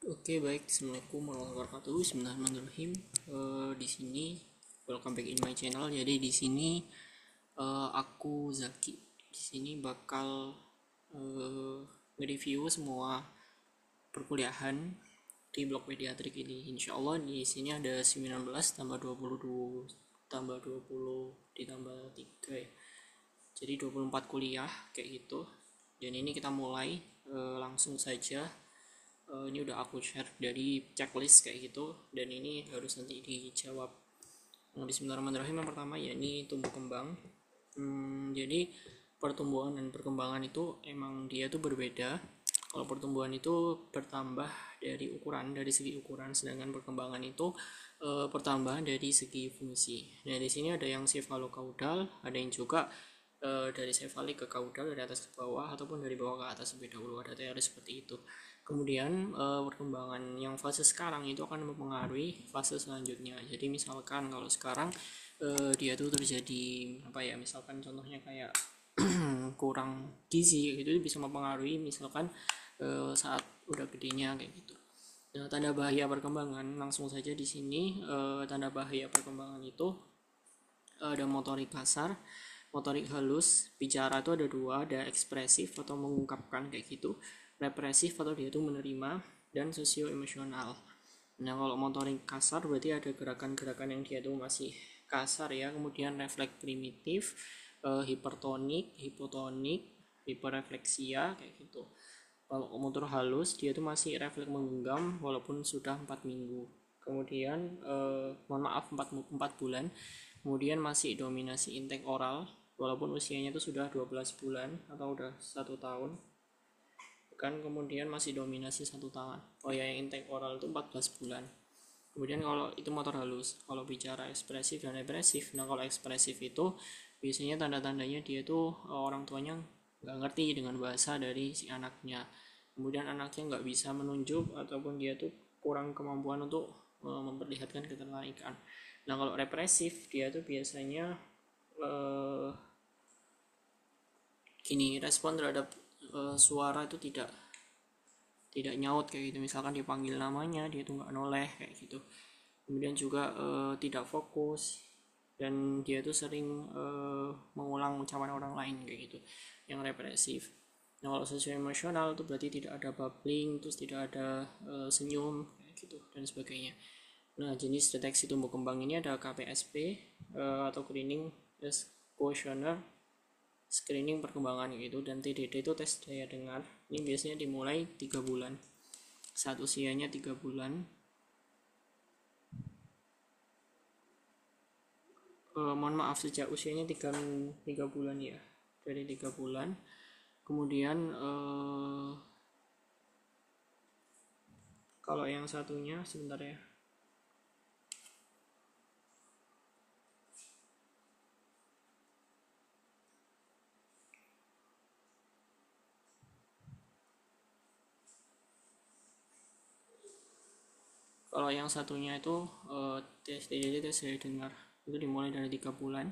Oke, baik. Assalamualaikum warahmatullahi wabarakatuh. Bismillahirrahmanirrahim. Di sini welcome back in my channel. Jadi di sini aku Zaki. Di sini bakal nge-review semua perkuliahan di blok pediatrik ini. Insya Allah di sini ada 19 tambah 22 tambah 20 ditambah 3 ya. Jadi 24 kuliah kayak gitu. Dan ini kita mulai langsung saja. Ini udah aku share dari checklist kayak gitu, dan ini harus nanti dijawab. Bismillahirrahmanirrahim. Yang pertama ya ini tumbuh kembang. Jadi pertumbuhan dan perkembangan itu emang dia tuh berbeda. Kalau pertumbuhan itu bertambah dari ukuran, dari segi ukuran, sedangkan perkembangan itu pertambahan dari segi fungsi. Nah di sini ada yang cephalocaudal, ada yang juga dari sefalik ke caudal, dari atas ke bawah ataupun dari bawah ke atas lebih dahulu, ada teori seperti itu. Kemudian perkembangan yang fase sekarang itu akan mempengaruhi fase selanjutnya. Jadi misalkan kalau sekarang dia tuh terjadi apa ya, misalkan contohnya kayak kurang gizi itu bisa mempengaruhi misalkan saat udah gedenya kayak gitu. Nah, tanda bahaya perkembangan langsung saja di sini, tanda bahaya perkembangan itu ada motorik kasar, motorik halus. Bicara itu ada dua, ada ekspresif atau mengungkapkan kayak gitu, represif atau dia itu menerima, dan sosio emosional. Nah kalau motorik kasar berarti ada gerakan-gerakan yang dia itu masih kasar ya, kemudian refleks primitif, hipertonik, hipotonik, hiperrefleksia kayak gitu. Kalau motor halus dia itu masih refleks menggenggam walaupun sudah 4 minggu. Kemudian mohon maaf 4 bulan. Kemudian masih dominasi intake oral walaupun usianya itu sudah 12 bulan atau udah 1 tahun. Kan kemudian masih dominasi 1 tahun. Oh ya, yang intake oral itu 14 bulan. Kemudian kalau itu motor halus, kalau bicara ekspresif dan represif, nah kalau ekspresif itu biasanya tanda-tandanya dia tuh orang tuanya nggak ngerti dengan bahasa dari si anaknya. Kemudian anaknya nggak bisa menunjuk ataupun dia tuh kurang kemampuan untuk memperlihatkan ketertarikan. Nah kalau represif dia tuh biasanya gini, respon terhadap suara itu tidak nyaut kayak gitu. Misalkan dipanggil namanya dia tuh nggak noleh kayak gitu. Kemudian juga tidak fokus, dan dia tuh sering mengulang ucapan orang lain kayak gitu, yang represif. Nah kalau sosio emosional itu berarti tidak ada babbling, terus tidak ada senyum kayak gitu dan sebagainya. Nah jenis deteksi tumbuh kembang ini ada KPSP atau Screening Questionnaire, screening perkembangan gitu, dan TDD itu tes daya dengar. Ini biasanya dimulai 3 bulan, saat usianya 3 bulan. Mohon maaf, sejak usianya 3 bulan ya, dari 3 bulan. Kemudian kalau yang satunya sebentar ya, kalau yang satunya itu tes TDD, tes daya dengar, itu dimulai dari 3 bulan.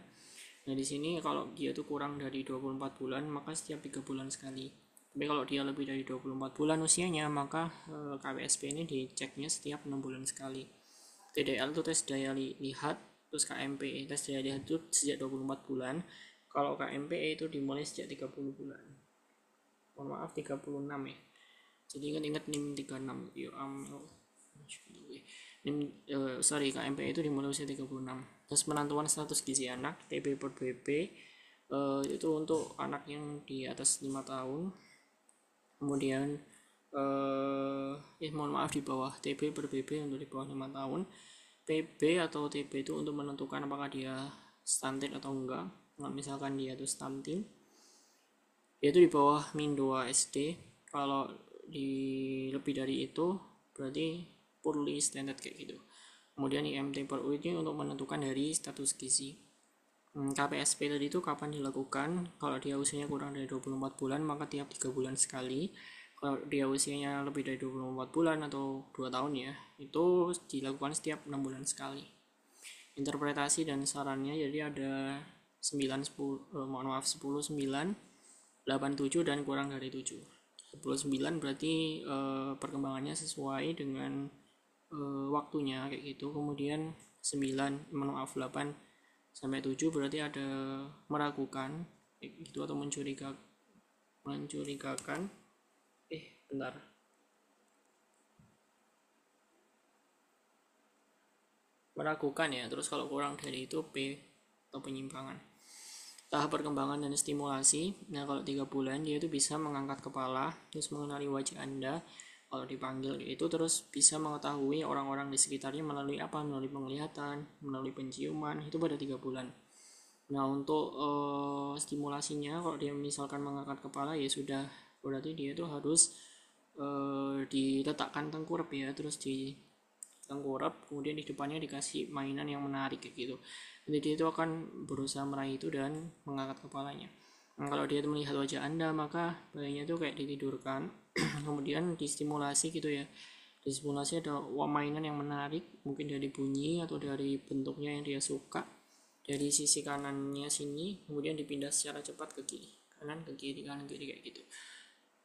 Nah di sini kalau dia tuh kurang dari 24 bulan maka setiap 3 bulan sekali. Tapi kalau dia lebih dari 24 bulan usianya maka KPSP ini diceknya setiap 6 bulan sekali. TDL itu tes daya lihat, terus KMPE tes daya lihat itu sejak 24 bulan. Kalau KMPE itu dimulai sejak 30 bulan. Mohon maaf 36 ya. Jadi ingat-ingat NIM 36 ya KMPE itu dimulai usia 36. Terus penentuan status gizi anak TB per BB itu untuk anak yang di atas 5 tahun. Kemudian mohon maaf di bawah TB per BB untuk di bawah 5 tahun. PB atau TB itu untuk menentukan apakah dia stunted atau enggak. Nah, misalkan dia itu stunting, yaitu di bawah min 2 SD. Kalau di lebih dari itu berarti poorly standard kayak gitu. Kemudian IMT per U ini untuk menentukan dari status gizi. KPSP tadi itu kapan dilakukan? Kalau dia usianya kurang dari 24 bulan maka tiap 3 bulan sekali. Kalau dia usianya lebih dari 24 bulan atau 2 tahun ya, itu dilakukan setiap 6 bulan sekali. Interpretasi dan sarannya jadi ada 9, 10, 10, 9, 8, 7 dan kurang dari 7. 29 berarti perkembangannya sesuai dengan waktunya kayak gitu. Kemudian 9, maaf 8 sampai 7 berarti ada meragukan kayak gitu atau mencurigakan. Bentar. Meragukan ya. Terus kalau kurang dari itu P atau penyimpangan. Tahap perkembangan dan stimulasi. Nah, kalau 3 bulan dia itu bisa mengangkat kepala, terus mengenali wajah Anda kalau dipanggil itu, terus bisa mengetahui orang-orang di sekitarnya melalui apa? Melalui penglihatan, melalui penciuman, itu pada 3 bulan. Nah, untuk stimulasinya kalau dia misalkan mengangkat kepala ya sudah, berarti dia itu harus diletakkan tengkurap ya, terus di tengkurap, kemudian di depannya dikasih mainan yang menarik kayak gitu. Jadi dia itu akan berusaha meraih itu dan mengangkat kepalanya. Nah, kalau dia melihat wajah Anda, maka bayinya itu kayak ditidurkan, kemudian distimulasi gitu ya. Distimulasi ada mainan yang menarik, mungkin dari bunyi atau dari bentuknya yang dia suka. Dari sisi kanannya sini, kemudian dipindah secara cepat ke kiri, kanan ke kiri, kanan ke kiri kayak gitu.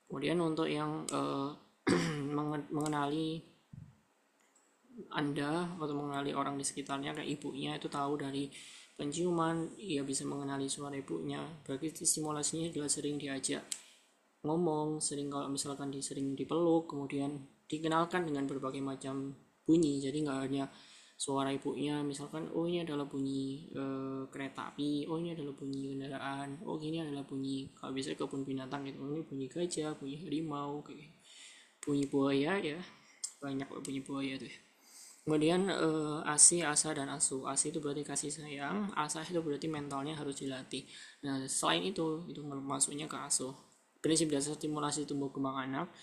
Kemudian untuk yang mengenali Anda atau mengenali orang di sekitarnya, kayak ibunya itu tahu dari penciuman, ia bisa mengenali suara ibunya. Berarti stimulasinya adalah sering diajak ngomong, sering kalau misalkan sering dipeluk, kemudian dikenalkan dengan berbagai macam bunyi. Jadi nggak hanya suara ibunya, misalkan oh ini adalah bunyi kereta api, oh ini adalah bunyi kendaraan, oh ini adalah bunyi kalau bisa kebun binatang gitu, ini bunyi gajah, bunyi harimau, kayak bunyi buaya ya, banyak bunyi buaya tuh ya. Kemudian ASI, ASA, dan ASU. ASI itu berarti kasih sayang, ASA itu berarti mentalnya harus dilatih. Nah, selain itu masuknya ke ASU. Prinsip dasar stimulasi tumbuh kembang anak.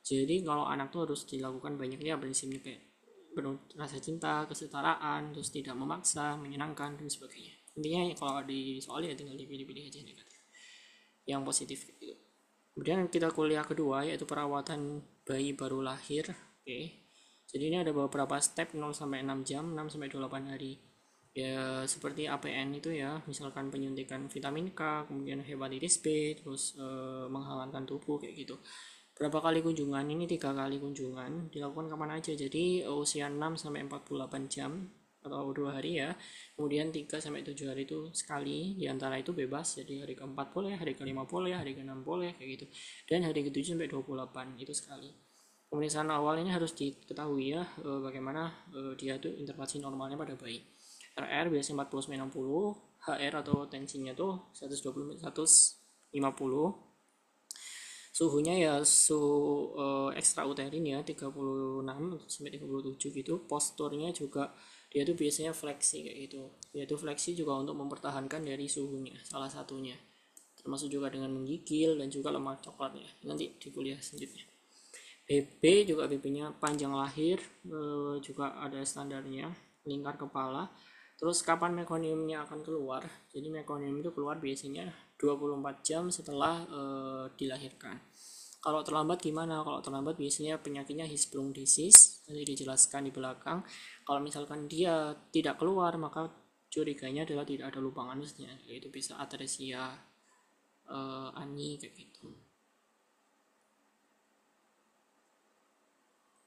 Jadi kalau anak tuh harus dilakukan banyaknya prinsipnya kayak penuh rasa cinta, kesetaraan, terus tidak memaksa, menyenangkan, dan sebagainya. Intinya kalau di soal ya tinggal dipilih-pilih aja negatif. Yang positif gitu. Kemudian kita kuliah kedua yaitu perawatan bayi baru lahir. Oke. Jadi ini ada beberapa step 0 sampai 6 jam, 6 sampai 28 hari. Ya seperti APN itu ya, misalkan penyuntikan vitamin K, kemudian hepatitis B, terus menghangatkan tubuh kayak gitu. Berapa kali kunjungan? Ini 3 kali kunjungan, dilakukan kapan aja. Jadi usia 6 sampai 48 jam atau 2 hari ya. Kemudian 3 sampai 7 hari itu sekali, di antara itu bebas. Jadi hari keempat boleh, hari kelima boleh, hari keenam boleh kayak gitu. Dan hari ke-7 sampai 28 itu sekali. Pemeriksaan awal ini harus diketahui ya bagaimana dia tuh intervensi normalnya pada bayi. RR biasanya 40-90, HR atau tensinya tuh 120-150. Suhunya ya suhu ekstrauterin ya 36 sampai 37 gitu. Posturnya juga dia tuh biasanya fleksi kayak gitu. Dia tuh fleksi juga untuk mempertahankan dari suhunya salah satunya. Termasuk juga dengan menggigil dan juga lemak coklatnya. Nanti di kuliah selanjutnya. BB juga BB-nya panjang lahir juga ada standarnya, lingkar kepala. Terus kapan mekoniumnya akan keluar? Jadi mekonium itu keluar biasanya 24 jam setelah dilahirkan. Kalau terlambat gimana? Kalau terlambat biasanya penyakitnya Hirschsprung disease, nanti dijelaskan di belakang. Kalau misalkan dia tidak keluar, maka curiganya adalah tidak ada lubang anusnya, yaitu bisa atresia ani kayak gitu.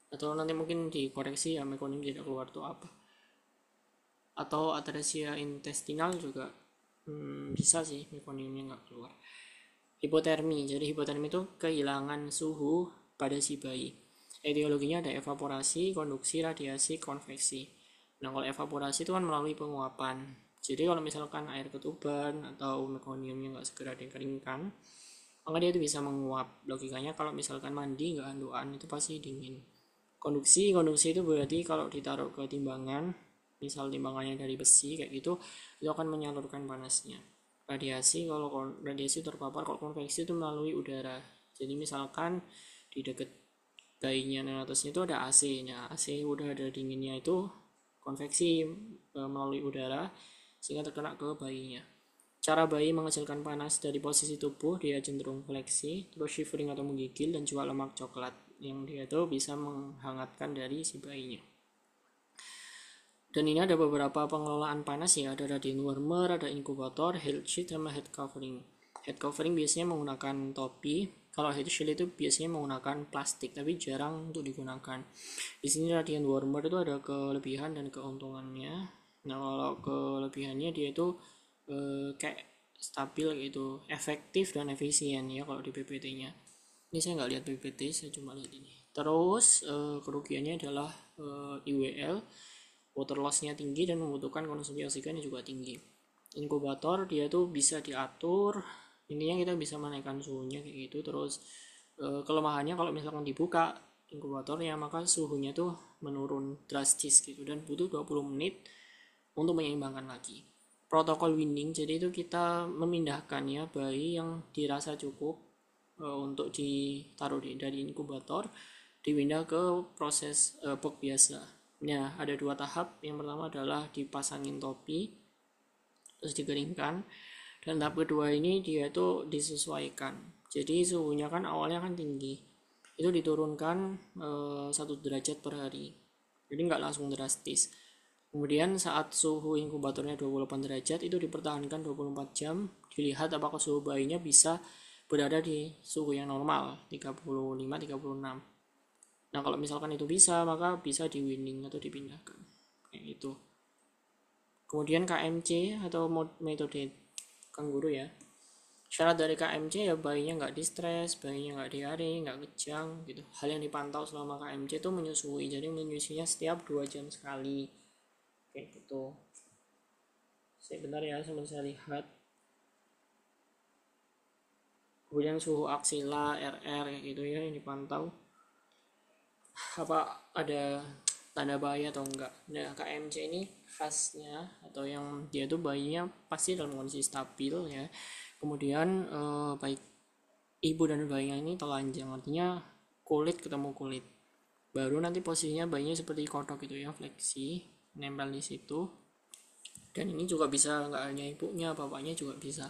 Atau nanti mungkin dikoreksi ya mekonium tidak keluar itu apa, atau atresia intestinal juga bisa sih mekoniumnya nggak keluar. Hipotermi, jadi hipotermi itu kehilangan suhu pada si bayi. Etiologinya ada evaporasi, konduksi, radiasi, konveksi. Nah kalau evaporasi itu kan melalui penguapan. Jadi kalau misalkan air ketuban atau mekoniumnya nggak segera dikeringkan, maka dia itu bisa menguap. Logikanya kalau misalkan mandi nggak handuan itu pasti dingin. Konduksi itu berarti kalau ditaruh ke timbangan, misal timbangannya dari besi kayak gitu, itu akan menyalurkan panasnya. Radiasi, kalau radiasi terpapar, kalau konveksi itu melalui udara. Jadi misalkan di dekat bayinya neonatosnya itu ada AC, nah AC udah ada dinginnya itu konveksi melalui udara sehingga terkena ke bayinya. Cara bayi menghasilkan panas dari posisi tubuh, dia cenderung fleksi, terus shivering atau menggigil, dan juga lemak coklat yang dia tuh bisa menghangatkan dari si bayinya. Dan ini ada beberapa pengelolaan panas ya, ada radiant warmer, ada inkubator, head sheet, sama head covering. Head covering biasanya menggunakan topi. Kalau heat shield itu biasanya menggunakan plastik, tapi jarang untuk digunakan. Di sini radiant warmer itu ada kelebihan dan keuntungannya. Nah, kalau kelebihannya dia itu kayak stabil gitu, efektif dan efisien ya kalau di PPT-nya. Ini saya nggak lihat PPT, saya cuma lihat ini. Terus kerugiannya adalah IWL, water loss-nya tinggi dan membutuhkan konsumsi oksigen yang juga tinggi. Inkubator dia tuh bisa diatur, intinya kita bisa menaikkan suhunya kayak gitu. Terus kelemahannya kalau misalkan dibuka inkubatornya maka suhunya tuh menurun drastis gitu dan butuh 20 menit untuk menyeimbangkan lagi. Protokol weaning, jadi itu kita memindahkan ya bayi yang dirasa cukup untuk ditaruh dari inkubator dipindah ke proses box biasa. Nah, ada 2 tahap. Yang pertama adalah dipasangin topi terus dikeringkan, dan tahap kedua ini dia itu disesuaikan. Jadi suhunya kan awalnya kan tinggi, itu diturunkan 1 derajat per hari, jadi nggak langsung drastis. Kemudian saat suhu inkubatornya 28 derajat itu dipertahankan 24 jam, dilihat apakah suhu bayinya bisa berada di suhu yang normal 35-36. Nah, kalau misalkan itu bisa, maka bisa di weaning atau dipindahkan kayak gitu. Kemudian KMC atau metode kangguru ya. Syarat dari KMC ya bayinya nggak distres, bayinya nggak diare, nggak kejang gitu. Hal yang dipantau selama KMC itu menyusui, jadi menyusuinya setiap 2 jam sekali kayak gitu. Sebentar ya, saya lihat. Kemudian suhu aksila, RR kayak gitu ya yang dipantau. Apa ada tanda bahaya atau enggak. Nah, KMC ini khasnya atau yang dia tuh bayinya pasti dalam kondisi stabil ya. Kemudian baik ibu dan bayinya ini telanjang, artinya kulit ketemu kulit. Baru nanti posisinya bayinya seperti kodok gitu ya, fleksi, nempel di situ. Dan ini juga bisa nggak hanya ibunya, bapaknya juga bisa.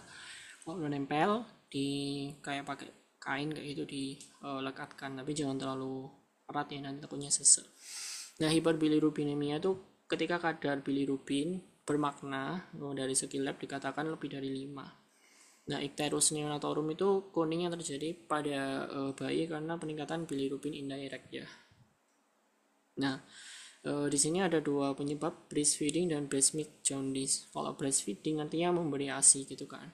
Kalau udah nempel di kayak pakai kain kayak gitu dilekatkan, tapi jangan terlalu erat ya, nanti takutnya sesek. Nah, hiperbilirubinemia itu ketika kadar bilirubin bermakna dari segi lab dikatakan lebih dari 5. Nah, icterus neonatorum itu kuning yang terjadi pada bayi karena peningkatan bilirubin indirect ya. Nah, di sini ada 2 penyebab, breastfeeding dan breast milk jaundice. Kalau breastfeeding artinya memberi ASI gitu kan.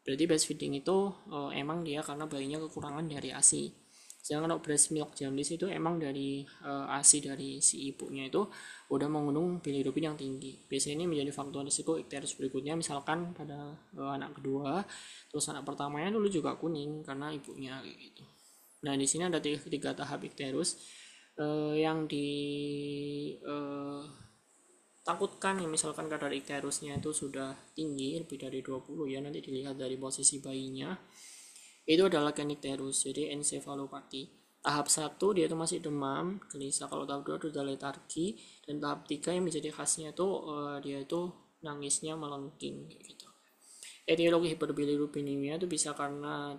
Berarti breastfeeding itu emang dia karena bayinya kekurangan dari ASI. Sedangkan kalau breast milk jaundice itu emang dari ASI dari si ibunya itu udah mengandung bilirubin yang tinggi. Biasanya ini menjadi faktor risiko icterus berikutnya, misalkan pada anak kedua, terus anak pertamanya dulu juga kuning karena ibunya kayak gitu. Nah, di sini ada 3 tahap icterus yang takutkan ya, misalkan kadar icterusnya itu sudah tinggi lebih dari 20 ya, nanti dilihat dari posisi bayinya. Itu adalah kenicterus, jadi ensefalopati. Tahap 1 dia itu masih demam, gelisah. Kalau tahap 2 sudah letargi, dan tahap 3 yang menjadi khasnya itu dia itu nangisnya melengking gitu. Etiologi hiperbilirubinemia itu bisa karena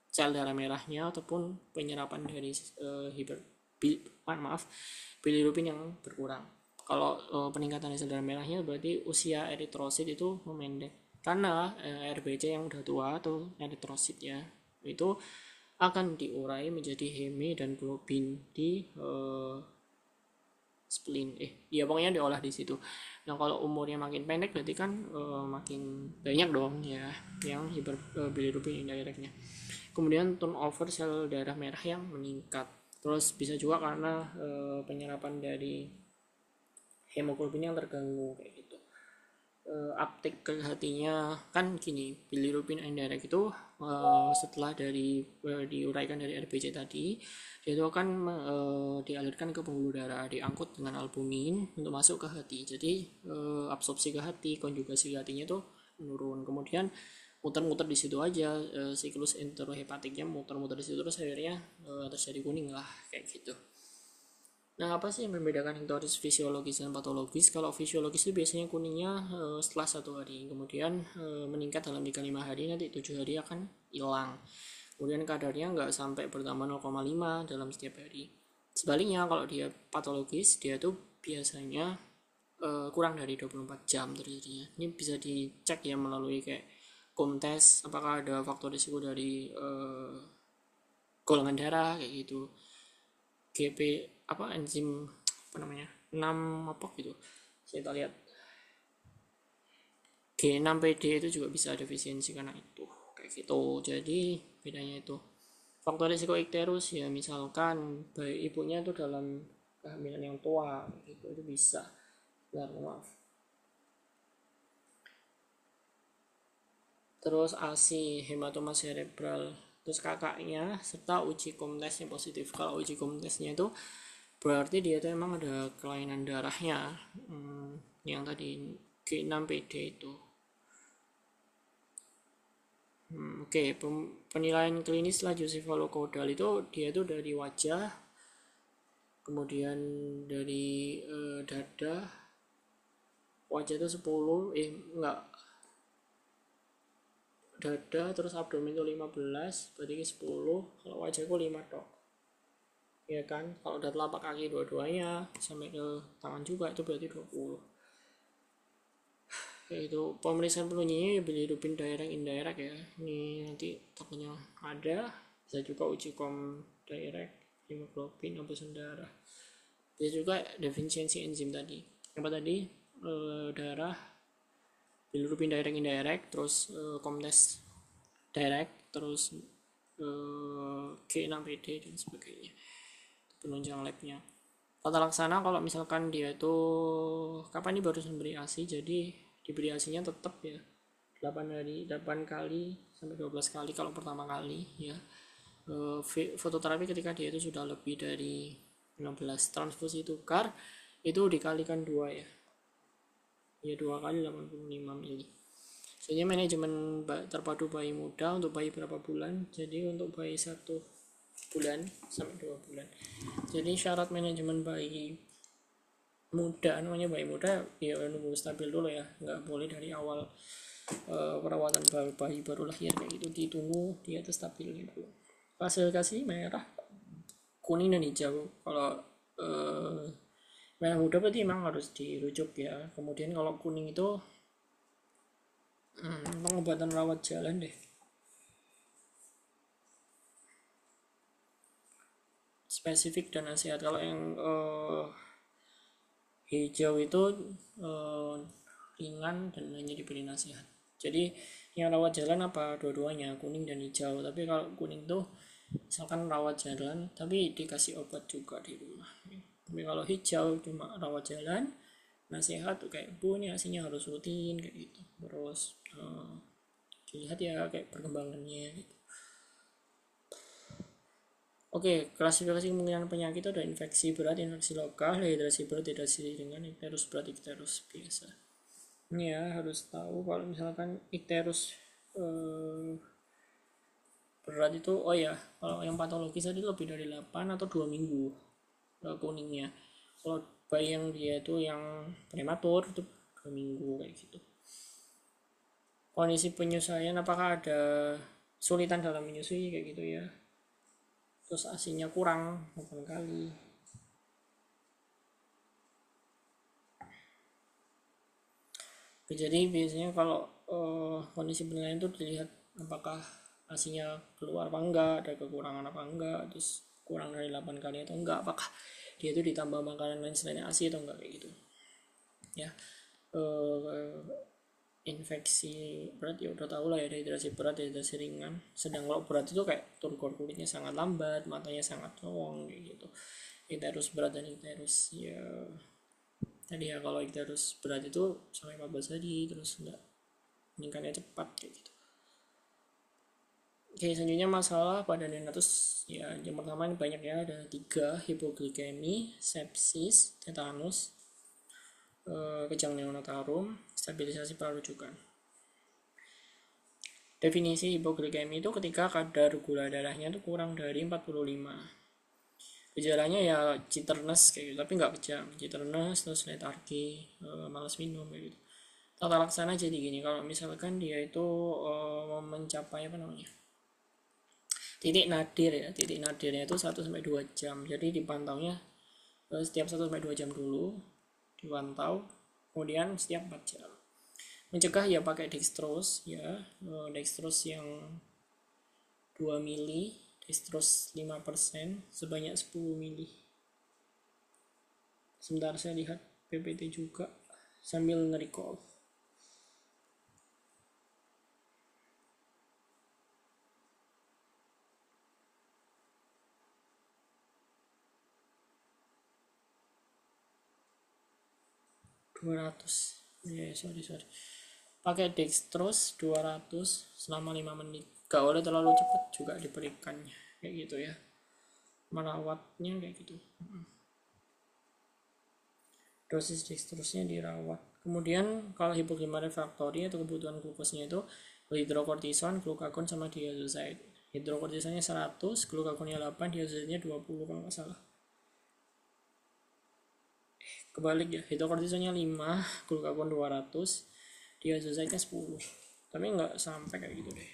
sel darah merahnya ataupun penyerapan dari bilirubin yang berkurang. Kalau peningkatan sel darah merahnya berarti usia eritrosit itu memendek. Karena RBC yang udah tua atau eritrosit ya, itu akan diurai menjadi heme dan globin di spleen. Ya pokoknya diolah di situ. Nah, kalau umurnya makin pendek berarti kan makin banyak dong ya yang hiperbilirubin indirectnya. Kemudian turnover sel darah merah yang meningkat. Terus bisa juga karena penyerapan dari hemoglobin yang terganggu kayak gitu. Uptake ke hatinya kan gini, bilirubin indirect itu setelah diuraikan dari RBC tadi, dia itu akan dialirkan ke pembuluh darah, diangkut dengan albumin untuk masuk ke hati. Jadi absorpsi ke hati, konjugasi ke hatinya itu menurun. Kemudian muter-muter di situ aja, siklus enterohepatiknya muter-muter di situ, terus akhirnya terjadi kuning lah kayak gitu. Nah, apa sih yang membedakan icterus fisiologis dan patologis? Kalau fisiologis itu biasanya kuningnya setelah 1 hari, kemudian meningkat dalam 3-5 hari, nanti 7 hari akan hilang. Kemudian kadarnya nggak sampai bertambah 0,5 dalam setiap hari. Sebaliknya kalau dia patologis, dia tuh biasanya kurang dari 24 jam terjadinya. Ini bisa dicek ya melalui kayak komtes apakah ada faktor risiko dari golongan darah kayak gitu, GP apa enzim apa namanya 6 apa gitu, kita lihat G6PD itu juga bisa defisiensi karena itu kayak gitu. Jadi bedanya itu faktor risiko ikterus ya misalkan bayi ibunya itu dalam kehamilan yang tua gitu, itu bisa. Maaf. Terus ASI hematoma cerebral, terus kakaknya, serta uji komtesnya positif. Kalau uji komtesnya itu berarti dia itu emang ada kelainan darahnya, yang tadi G6PD itu. Oke, penilaian klinis laju cefalocaudal itu dia itu dari wajah, kemudian dari dada, wajah itu 10, enggak, dada terus abdomen itu 15, berarti 10, kalau wajahku 5 tok. Ya kan, kalau udah telapak kaki dua-duanya sampai ke tangan juga itu berarti 20. Yaitu pemeriksaan penyunyinya bilirubin direct indirect ya, ini nanti takutnya ada, bisa juga uji kom direct, hemoglobin, obesan darah, bisa juga defisiensi enzim tadi, apa tadi, darah, bilirubin direct indirect, terus komtes direct, terus G6PD dan sebagainya, penunjang labnya. Tata laksana kalau misalkan dia itu kapan ini baru memberi ASI, jadi diberi ASInya tetap ya 8 kali sampai 12 kali kalau pertama kali ya. Fototerapi ketika dia itu sudah lebih dari 16, transfusi tukar itu dikalikan 2 ya 2 kali 85 mili. Soalnya manajemen terpadu bayi muda untuk bayi berapa bulan, jadi untuk bayi 1 bulan sampai 2 bulan. Jadi syarat manajemen bayi muda, namanya bayi muda ya nunggu stabil dulu ya, nggak boleh dari awal perawatan bayi baru lahir kayak gitu, ditunggu dia itu stabil gitu. Klasifikasi merah, kuning dan hijau. Kalau merah muda berarti memang harus dirujuk ya. Kemudian kalau kuning itu pengobatan rawat jalan deh, spesifik dan nasihat. Kalau yang hijau itu ringan dan hanya diberi nasihat. Jadi yang rawat jalan apa dua-duanya, kuning dan hijau. Tapi kalau kuning tuh misalkan rawat jalan tapi dikasih obat juga di rumah. Tapi kalau hijau cuma rawat jalan, nasihat tuh kayak bu ini asinya harus rutin kayak gitu. Terus dilihat ya kayak perkembangannya gitu. Oke, klasifikasi kemungkinan penyakit itu ada infeksi berat, infeksi lokal, dehidrasi berat, dehidrasi ringan, ikterus berat, ikterus biasa. Ini ya harus tahu kalau misalkan ikterus berat itu, oh ya, kalau yang patologis tadi lebih dari 8 atau 2 minggu kuningnya. Kalau bayi yang dia itu yang prematur itu 2 minggu kayak gitu. Kondisi penyusuan apakah ada kesulitan dalam menyusui kayak gitu ya. Terus asinya kurang 8 kali. Jadi biasanya kalau kondisi penilaian itu dilihat apakah asinya keluar apa enggak, ada kekurangan apa enggak, terus kurang dari 8 kali atau enggak, apakah dia itu ditambah makanan lain selain asi atau enggak kayak gitu ya. Infeksi berat ya udah tau lah ya, dehidrasi berat, dehidrasi ringan. Sedang kalau berat itu kayak turgor kulitnya sangat lambat, matanya sangat cowong kayak gitu. Ikterus berat dan ikterus ya tadi ya, kalau ikterus berat itu sampai 14 hari terus enggak meningkatnya cepat kayak gitu. Oke, selanjutnya masalah pada neonatus ya, yang pertama ini banyak ya, ada 3, hipoglikemi, sepsis, tetanus, kejang neonatarum, stabilisasi prarujukan. Definisi hipoglikemi itu ketika kadar gula darahnya itu kurang dari 45. Gejalanya ya jitterness kayak gitu, tapi nggak kejang, jitterness, terus letargi, malas minum kayak gitu. Tata laksana jadi gini, kalau misalkan dia itu mencapai apa namanya, titik nadir ya, titik nadirnya itu 1-2 jam, jadi dipantaunya setiap 1-2 jam dulu dipantau, kemudian setiap 4 jam. Mencegah ya pakai dextrose ya, dextrose yang 2 mili, dextrose 5% sebanyak 10 mili. Sebentar saya lihat PPT juga sambil nge-recall. Sorry, pakai dextrose 200 selama 5 menit. Gak boleh terlalu cepat juga diberikannya, kayak gitu ya, merawatnya kayak gitu. Dosis dextrose-nya dirawat. Kemudian kalau hipoglikemia refraktori atau kebutuhan glukosnya itu hidrokortison, glukagon sama diazoside. Hidrokortisonnya 100, glukagonnya 8, diazoside-nya 20 kalau nggak salah. Kebalik ya, hidrokortisonnya 5, glukagon 200, diazoside-nya 10. Tapi nggak sampai kayak gitu deh.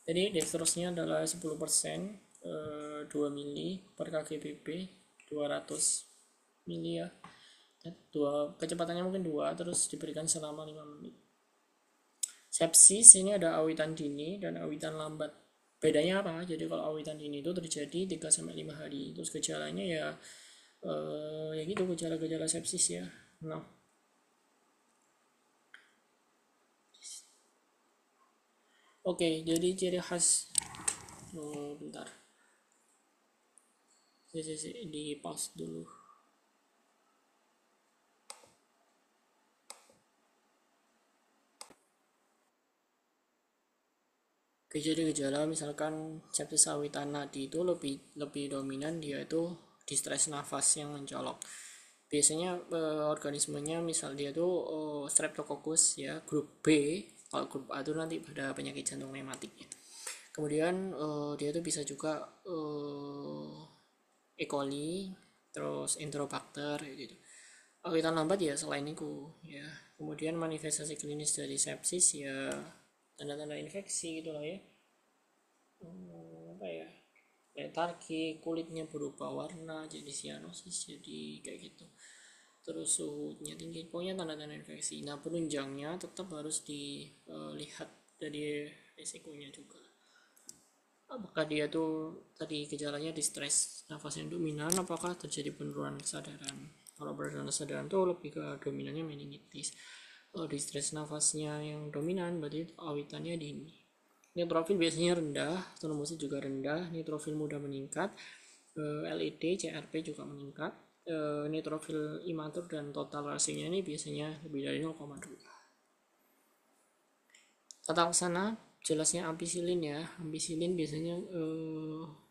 Jadi dextrose-nya adalah 10%, 2 mili per kgpp, 200 mili ya. Kecepatannya mungkin 2, terus diberikan selama 5 menit. Sepsis ini ada awitan dini dan awitan lambat. Bedanya apa? Jadi kalau awitan dini itu terjadi 3-5 hari. Terus gejalanya ya ya gitu, gejala-gejala sepsis ya. Nah, oke, jadi ciri khas bentar. Di pause dulu. Gejala-gejala misalkan sepsis awitan nadi itu lebih dominan, dia itu distres nafas yang mencolok. Biasanya organismenya misal dia tuh Streptococcus ya, grup B. Kalau grup A itu nanti pada penyakit jantung pneumatiknya. Kemudian dia tuh bisa juga E. coli, terus Enterobacter gitu. Awitan lambat ya selain itu ya. Kemudian manifestasi klinis dari sepsis ya tanda-tanda infeksi gitulah ya. Apa ya, letargi, kulitnya berubah warna jadi sianosis, jadi kayak gitu, terus suhunya tinggi, pokoknya tanda-tanda infeksi. Nah, penunjangnya tetap harus dilihat dari risikonya juga, apakah dia tuh tadi gejalanya distress nafas yang dominan, apakah terjadi penurunan kesadaran. Kalau penurunan kesadaran tuh lebih ke dominannya meningitis. Kalau distress nafasnya yang dominan berarti awitannya dini. Neutrofil biasanya rendah, trombosit juga rendah, neutrofil mudah meningkat, LED, CRP juga meningkat, neutrofil imatur dan total rasio ini biasanya lebih dari 0,2. Tata laksana jelasnya ampicillin ya, ampicillin biasanya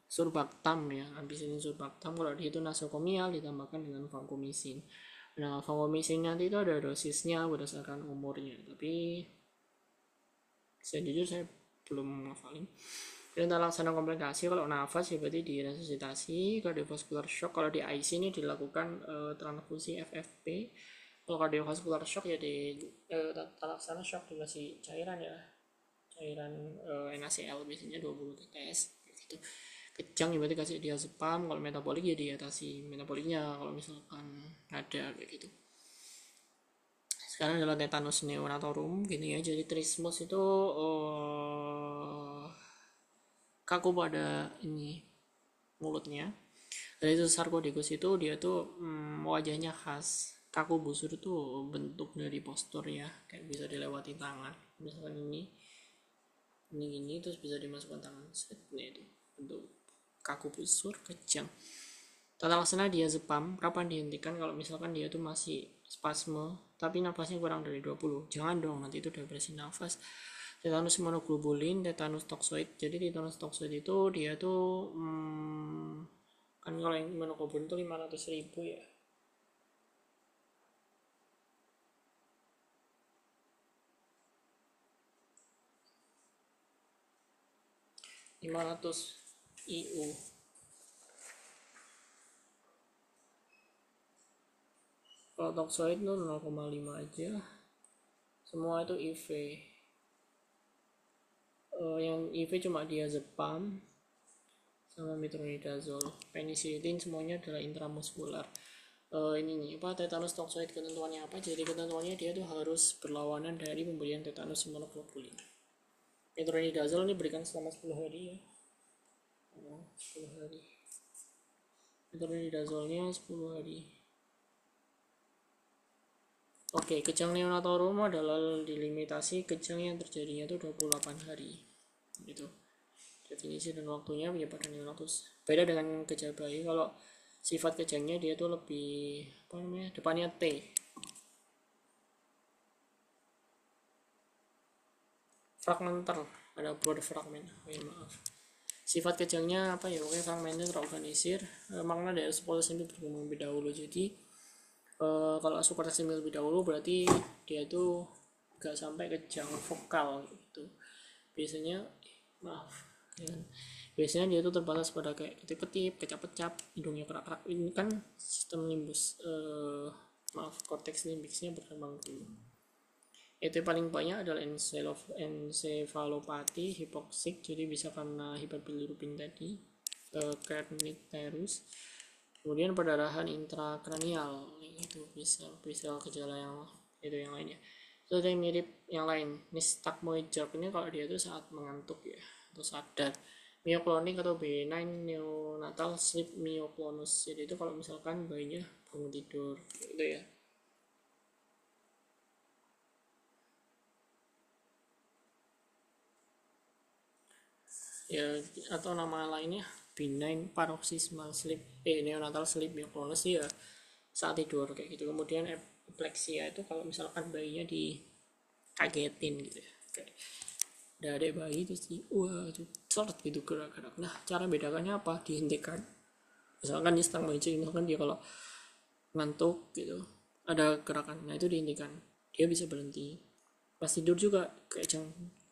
surbactam ya, ampicillin surbactam. Kalau dia itu nasokomial ditambahkan dengan vancomycin. Nah, vancomycin nanti itu ada dosisnya berdasarkan umurnya, tapi saya jujur saya belum ngafalin. Dan laksana komplikasi kalau nafas ya berarti di resusitasi, kardiovaskular shock. Kalau di IC ini dilakukan transfusi FFP. Kalau kardiovaskular shock ya di laksana shock dikasih cairan ya, cairan NaCl biasanya 20 tetes gitu. Kejang ya berarti kasih diazepam. Kalau metabolik ya diatasi metaboliknya kalau misalkan ada kayak gitu. Sekarang adalah tetanus neonatorum gini ya. Jadi trismus itu kaku pada ini mulutnya. Dan itu sarkoidosis itu dia tuh wajahnya khas. Kaku busur tuh bentuk dari postur ya, kayak bisa dilewati tangan. Misalkan ini terus bisa dimasukkan tangan. Nah itu bentuk kaku busur kejang. Tata laksana diazepam, kapan dihentikan kalau misalkan dia tuh masih spasme tapi nafasnya kurang dari 20. Jangan dong, nanti itu depresi nafas. Tetanus monoglobulin, tetanus toxoid. Jadi tetanus toxoid itu dia tuh kan kalau yang monoglobulin itu 500.000 ya. IU. Kalau toxoid itu 0,5 aja. Semua itu IV. Yang IV cuma diazepam sama metronidazole. Penicillin semuanya adalah intramuskular. ini nih apa tetanus toxoid ketentuannya apa, jadi ketentuannya dia tuh harus berlawanan dari pemberian tetanus imunoglobulin. Metronidazole ini berikan selama 10 hari ya. 10 hari. Metronidazolnya 10 hari. Oke, kejang neonatorum adalah dilimitasi kejang yang terjadinya itu 28 hari. Gitu. Definisi dan waktunya penyebaran neonatus. Beda dengan kejang bayi, kalau sifat kejangnya dia tuh lebih apa namanya? Depannya T. Fragmental, ada broad fragment. Oh, ya, maaf. Sifat kejangnya apa ya? Pokoknya fragmentnya terorganisir. Makna dari supporter itu berkembang lebih dahulu. Jadi kalau supporter lebih dahulu berarti dia tuh gak sampai kejang vokal gitu. Biasanya maaf ya, biasanya dia tuh terbatas pada kayak ketip-ketip, kecap-kecap, hidungnya kerak-kerak. Ini kan sistem limbus maaf, korteks limbiknya berkembang dulu. Itu paling banyak adalah encephalopati hipoksik, jadi bisa karena hiperbilirubin tadi, kernicterus. Kemudian perdarahan intrakranial, itu bisa gejala yang itu yang lainnya. Itu ada yang mirip yang lain, nystagmoid jerk ini kalau dia itu saat mengantuk ya atau sadar. Myoclonic atau benign neonatal sleep myoclonus, jadi itu kalau misalkan bayinya bangun tidur gitu ya. Ya atau nama lainnya benign paroxysmal sleep neonatal sleep myoclonus ya saat tidur kayak gitu. Kemudian epilepsia itu kalau misalkan bayinya dikagetin gitu ya, kayak ada adik bayi terus wah itu seret gitu gerak-gerak. Nah cara bedakannya apa, dihentikan. Misalkan dia sedang mancing, misalkan dia kalau ngantuk gitu ada gerakan, nah itu dihentikan, dia bisa berhenti. Pas tidur juga kayak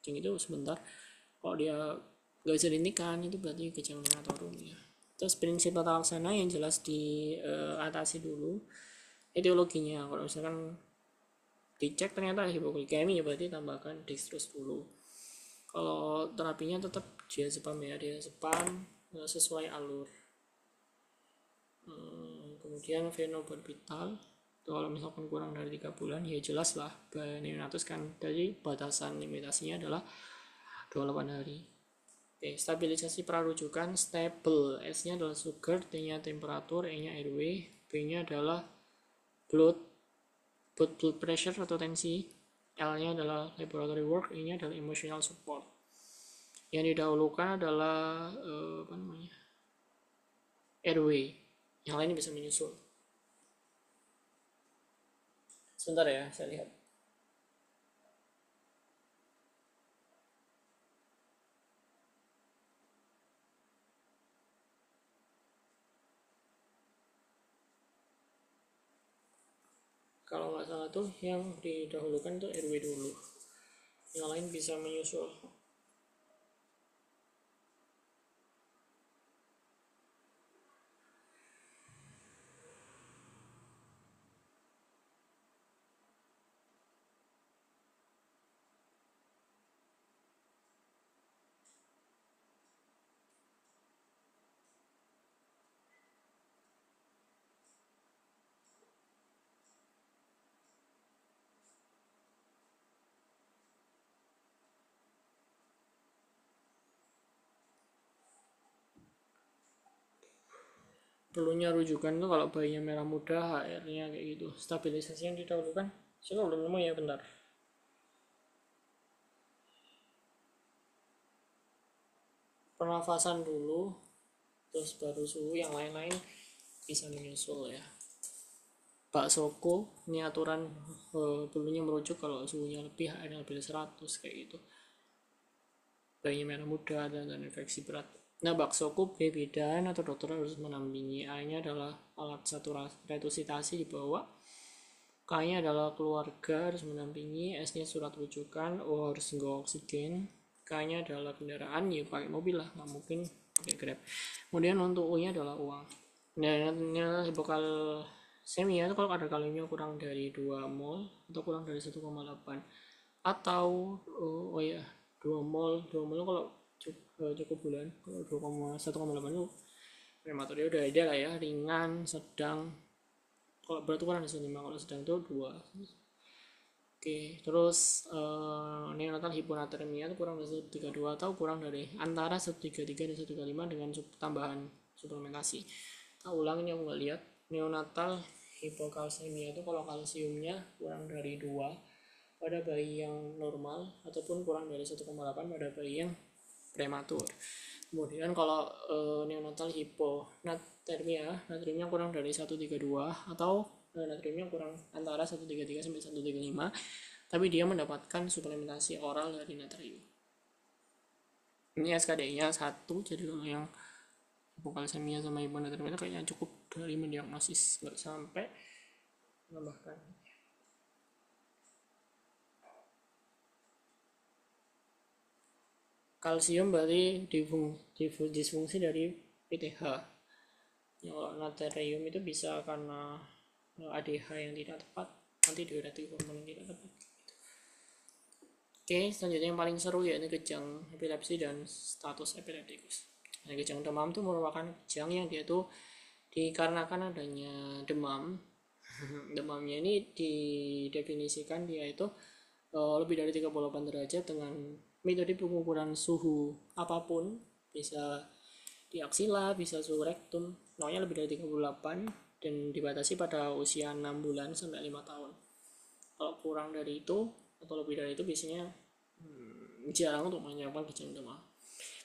jeng itu sebentar, kalau dia nggak bisa dihentikan itu berarti kejang neonatorum ya. Terus prinsip tata laksana yang jelas diatasi dulu etiologinya. Kalau misalkan dicek ternyata hipoglikemi ya berarti tambahkan dextrose dulu. Kalau terapinya tetap diazepam ya, diazepam sesuai alur. Kemudian fenobarbital kalau misalkan kurang dari 3 bulan ya jelas lah neonatus kan, dari batasan limitasinya adalah 28 hari. Oke, stabilisasi prarujukan stable, S nya adalah sugar, T nya temperatur, E nya airway, B nya adalah blood pressure atau tensi, L nya adalah laboratory work, E nya adalah emotional support. Yang didahulukan adalah apa namanya, airway, yang lainnya bisa menyusul. Sebentar ya, saya lihat. Kalau nggak salah tuh yang didahulukan tuh airway dulu, yang lain bisa menyusul. Perlunya rujukan tuh kalau bayinya merah muda, HR-nya kayak gitu. Stabilisasi yang didahulukan, saya belum nemu ya, bentar. Pernafasan dulu, terus baru suhu, yang lain-lain bisa menyusul ya. Baksoko ini aturan perlunya merujuk kalau suhunya lebih, HR-nya lebih dari 100 kayak gitu. Bayinya merah muda dan infeksi berat. Nah, baksoko bidan atau dokter harus menampingi. A-nya adalah alat saturasi resusitasi dibawa. K-nya adalah keluarga harus menampingi. S-nya surat rujukan. O harus nggak oksigen. K-nya adalah kendaraan, ya pakai mobil lah, nggak mungkin pakai Grab. Kemudian untuk U-nya adalah uang. Nah, ini adalah hipokalsemia itu kalau kadar kaliumnya kurang dari 2 mol atau kurang dari 1,8 atau oh ya 2 mol kalau cukup bulan. Kalau 1,8 itu prematur, udah ada lah ya, ringan, sedang, Kalau berat ukuran dosis 5, kalau sedang itu 2. Oke, terus neonatal hiponatremia itu kurang dari 132 atau kurang dari antara 133 dan 135 dengan tambahan suplementasi. Kita ulang, ini aku nggak lihat. Neonatal hipokalsemia itu kalau kalsiumnya kurang dari 2 pada bayi yang normal ataupun kurang dari 1,8 pada bayi yang prematur. Kemudian kalau neonatal hiponatremia, natriumnya kurang dari 132 atau natriumnya kurang antara 133 sampai 135, tapi dia mendapatkan suplementasi oral dari natrium. Ini SKDI-nya 1, jadi kalau yang hipokalsemia sama hiponatremia itu kayaknya cukup dari mendiagnosis, nggak sampai menambahkan. Kalsium berarti disfungsi dari PTH. Kalau natrium itu bisa karena ADH yang tidak tepat, antidiuretik hormon yang tidak tepat. Oke, selanjutnya yang paling seru yaitu kejang epilepsi dan status epileptikus. Nah, kejang demam itu merupakan kejang yang dia tuh dikarenakan adanya demam. Demamnya ini didefinisikan dia itu lebih dari 38 derajat dengan metode pengukuran suhu apapun, bisa di aksila, bisa suhu rektum, namanya lebih dari 38 dan dibatasi pada usia 6 bulan sampai 5 tahun. Kalau kurang dari itu atau lebih dari itu biasanya jarang untuk menyebabkan kejang demam.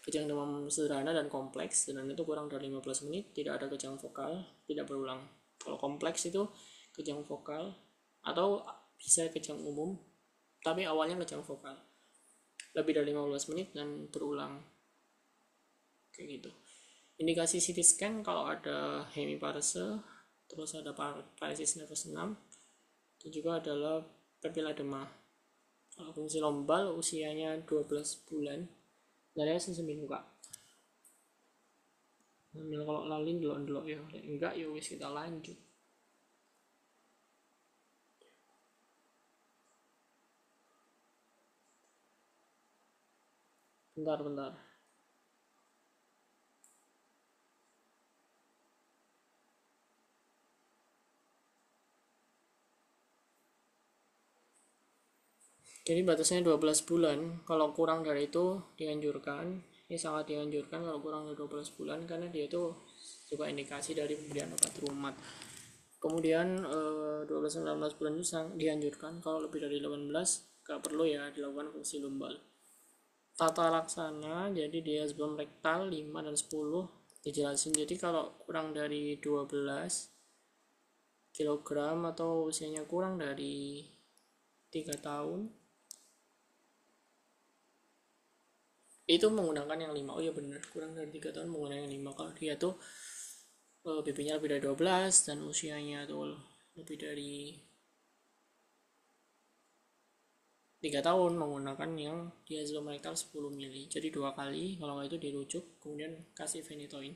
Kejang demam sederhana dan kompleks, dan itu kurang dari 15 menit, tidak ada kejang vokal, tidak berulang. Kalau kompleks itu kejang vokal atau bisa kejang umum, tapi awalnya kejang vokal. Lebih dari 15 menit dan berulang. Kayak gitu. Indikasi CT scan kalau ada hemiparese, terus ada paresis nervus 6, itu juga adalah papilledema. Kalau fungsi lombal usianya 12 bulan, dari sesembil muka. Sambil kalau lalin delok-delok ya, enggak ya wis kita lanjut. Bentar. Jadi batasnya 12 bulan, kalau kurang dari itu dianjurkan, ini sangat dianjurkan kalau kurang dari 12 bulan karena dia itu juga indikasi dari pemberian obat rumat. Kemudian 12-19 bulan itu dianjurkan, kalau lebih dari 18 gak perlu ya dilakukan fungsi lumbal. Tata laksana, jadi dia sebelum rektal 5 dan 10 dijelasin. Jadi kalau kurang dari 12 kilogram atau usianya kurang dari 3 tahun itu menggunakan yang 5. Oh iya benar, kurang dari 3 tahun menggunakan yang 5. Kalau dia tuh BB-nya lebih dari 12 dan usianya tuh lebih dari 3 tahun menggunakan yang diazolam rektal 10 mili. Jadi 2 kali, kalau nggak itu dirujuk, kemudian kasih phenytoin.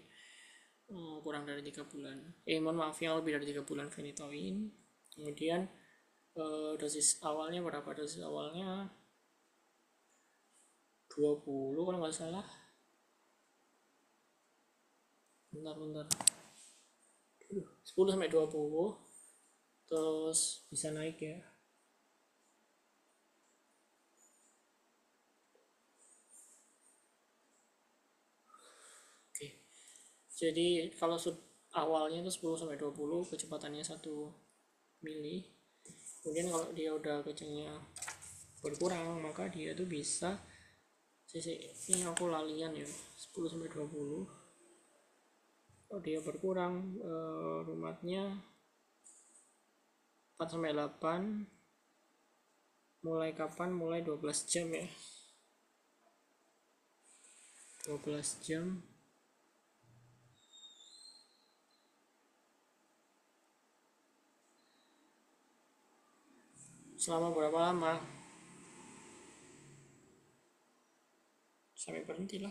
Kurang dari 3 bulan. Mohon maaf, yang lebih dari 3 bulan phenytoin. Kemudian dosis awalnya berapa? Dosis awalnya 20 kalau nggak salah. Bentar. 10 sampai 20. Terus bisa naik ya. Oke. Jadi kalau awalnya itu 10 sampai 20, kecepatannya 1 mili. Kemudian kalau dia udah kejangnya berkurang, maka dia tuh bisa ini aku lalian ya, 10 sampai 20. Kalau dia berkurang rumatnya 4 sampai 8. Mulai kapan? Mulai 12 jam ya. 12 jam. Selama berapa lama? Sampai berhenti lah.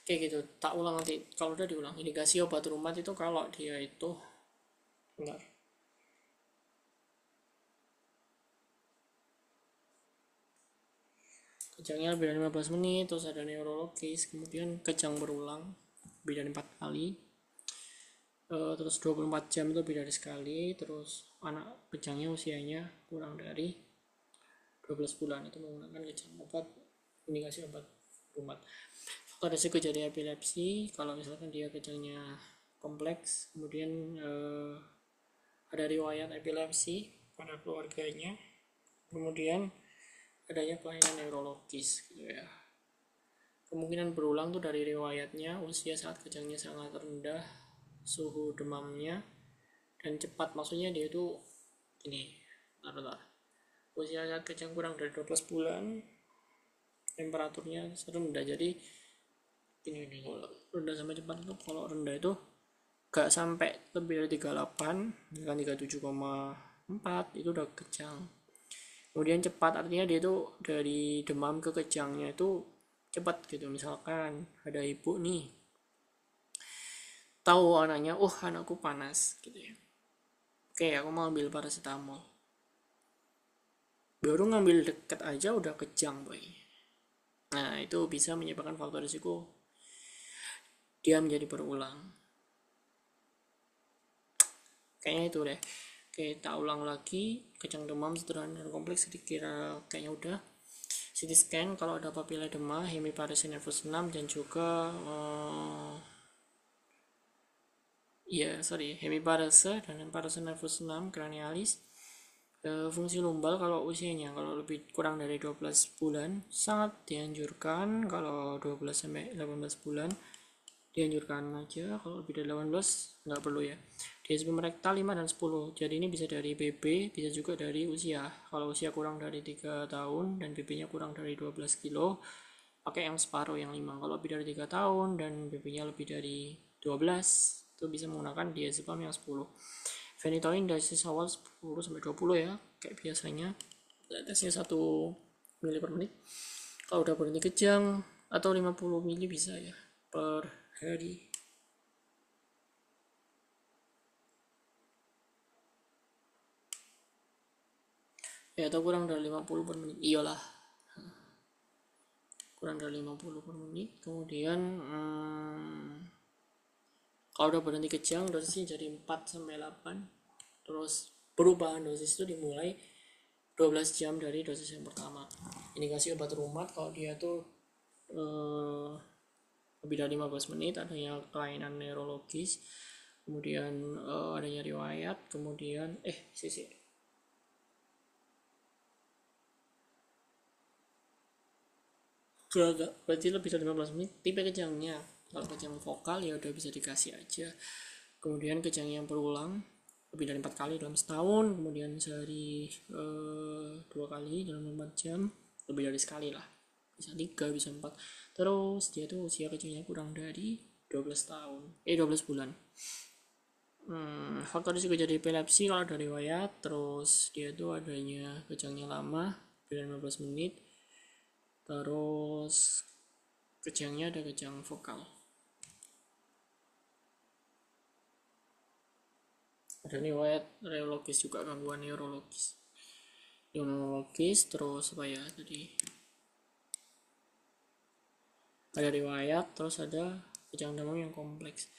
Kayak gitu, tak ulang nanti. Kalau udah diulang, indikasi obat rumat itu kalau dia itu benar. kejangnya lebih dari 15 menit, terus ada neurologis, kemudian kejang berulang lebih dari 4 kali, terus 24 jam itu lebih dari sekali, terus anak kejangnya usianya kurang dari 12 bulan itu menggunakan kejang obat, indikasi obat rumat. Faktor risiko jadi epilepsi kalau misalkan dia kejangnya kompleks, kemudian ada riwayat epilepsi pada keluarganya, kemudian adanya kelainan neurologis gitu ya. Kemungkinan berulang tuh dari riwayatnya, usia saat kejangnya sangat rendah, suhu demamnya, dan cepat. Maksudnya dia itu ini, bentar. Usia saat kejang kurang dari 12 bulan, temperaturnya rendah. Jadi ini kalau rendah sampai cepat itu, kalau rendah itu gak sampai lebih dari 38, misalkan 37,4 itu udah kejang. Kemudian cepat artinya dia itu dari demam ke kejangnya itu cepat gitu. Misalkan ada ibu nih tahu anaknya, anakku panas gitu ya, oke aku mau ambil paracetamol, baru ngambil deket aja udah kejang boy. Nah itu bisa menyebabkan faktor risiko dia menjadi berulang. Kayaknya itu deh. Kita ulang lagi, kejang demam sederhana dan kompleks dikira kayaknya udah. CT scan kalau ada papila edema, hemiparesis nervus 6 dan juga hemiparesis dan paresis nervus 6 cranialis. Fungsi lumbal kalau usianya kalau lebih kurang dari 12 bulan sangat dianjurkan, kalau 12 sampai 18 bulan dianjurkan aja, kalau lebih dari 18 nggak perlu ya. DSM rektal 5 dan 10, jadi ini bisa dari BB, bisa juga dari usia. Kalau usia kurang dari 3 tahun dan BB-nya kurang dari 12 kilo, pakai yang separuh yang 5. Kalau lebih dari 3 tahun dan BB-nya lebih dari 12, itu bisa menggunakan diazepam yang 10. Phenytoin dosis awal 10 sampai 20 ya, kayak biasanya. Tesnya 1 mili per menit. Kalau udah berhenti kejang atau 50 mili bisa ya per hari. Ya atau kurang dari 50 per menit. Iyalah. Kurang dari 50 per menit. Kemudian kalau udah berhenti kejang dosisnya jadi 4 sampai 8. Terus perubahan dosis itu dimulai 12 jam dari dosis yang pertama. Indikasi obat rumat kalau dia tuh lebih dari 15 menit, adanya kelainan neurologis, kemudian adanya riwayat, kemudian berarti lebih dari 15 menit tipe kejangnya. Kalau kejang vokal ya udah bisa dikasih aja. Kemudian kejang yang berulang lebih dari 4 kali dalam setahun, kemudian sehari 2 kali dalam 4 jam, lebih dari sekali lah, bisa 3 bisa 4. Terus dia tuh usia kejangnya kurang dari 12 bulan. Faktor risiko jadi epilepsi kalau ada riwayat, terus dia tuh adanya kejangnya lama lebih dari 15 menit, terus kejangnya ada kejang vokal, ada riwayat neurologis juga, gangguan neurologis. Terus apa ya tadi, ada riwayat, terus ada kejang demam yang kompleks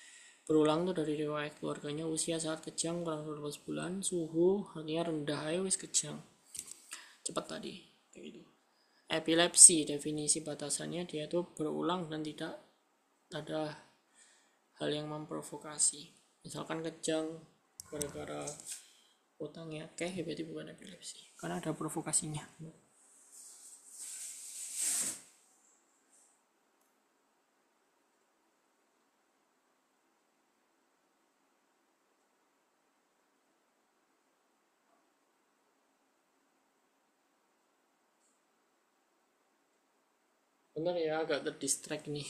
berulang tuh dari riwayat keluarganya, usia saat kejang kurang 12 bulan, suhu artinya rendah, ayo wis kejang cepat tadi kayak gitu. Epilepsi definisi batasannya dia tuh berulang dan tidak ada hal yang memprovokasi. Misalkan kejang gara-gara utangnya berarti bukan epilepsi karena ada provokasinya. Bener ya, agak terdistract nih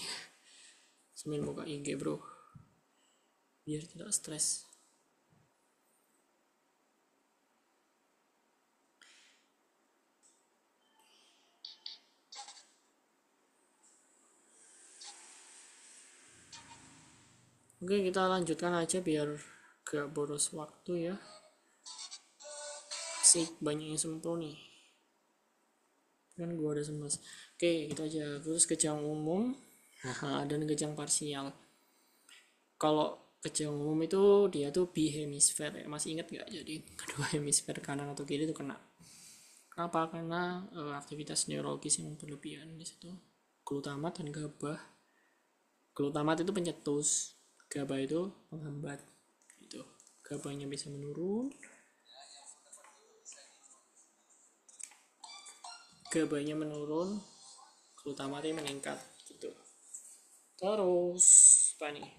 sambil buka IG bro biar tidak stres. Oke, kita lanjutkan aja biar gak boros waktu ya. Asik, banyak yang sempro nih. kan gua ada 11. Oke, gitu aja. Terus kejang umum dan kejang parsial. Kalau kejang umum itu dia tuh bihemisfer ya, masih ingat nggak? Jadi kedua hemisfer kanan atau kiri itu kena. Kenapa? Karena aktivitas neurologis yang berlebihan di situ. Glutamat dan GABA. Glutamat itu pencetus, GABA itu penghambat. Gitu. GABA-nya bisa menurun, GABA-nya menurun, glutamatnya meningkat. Gitu. Terus apa nih?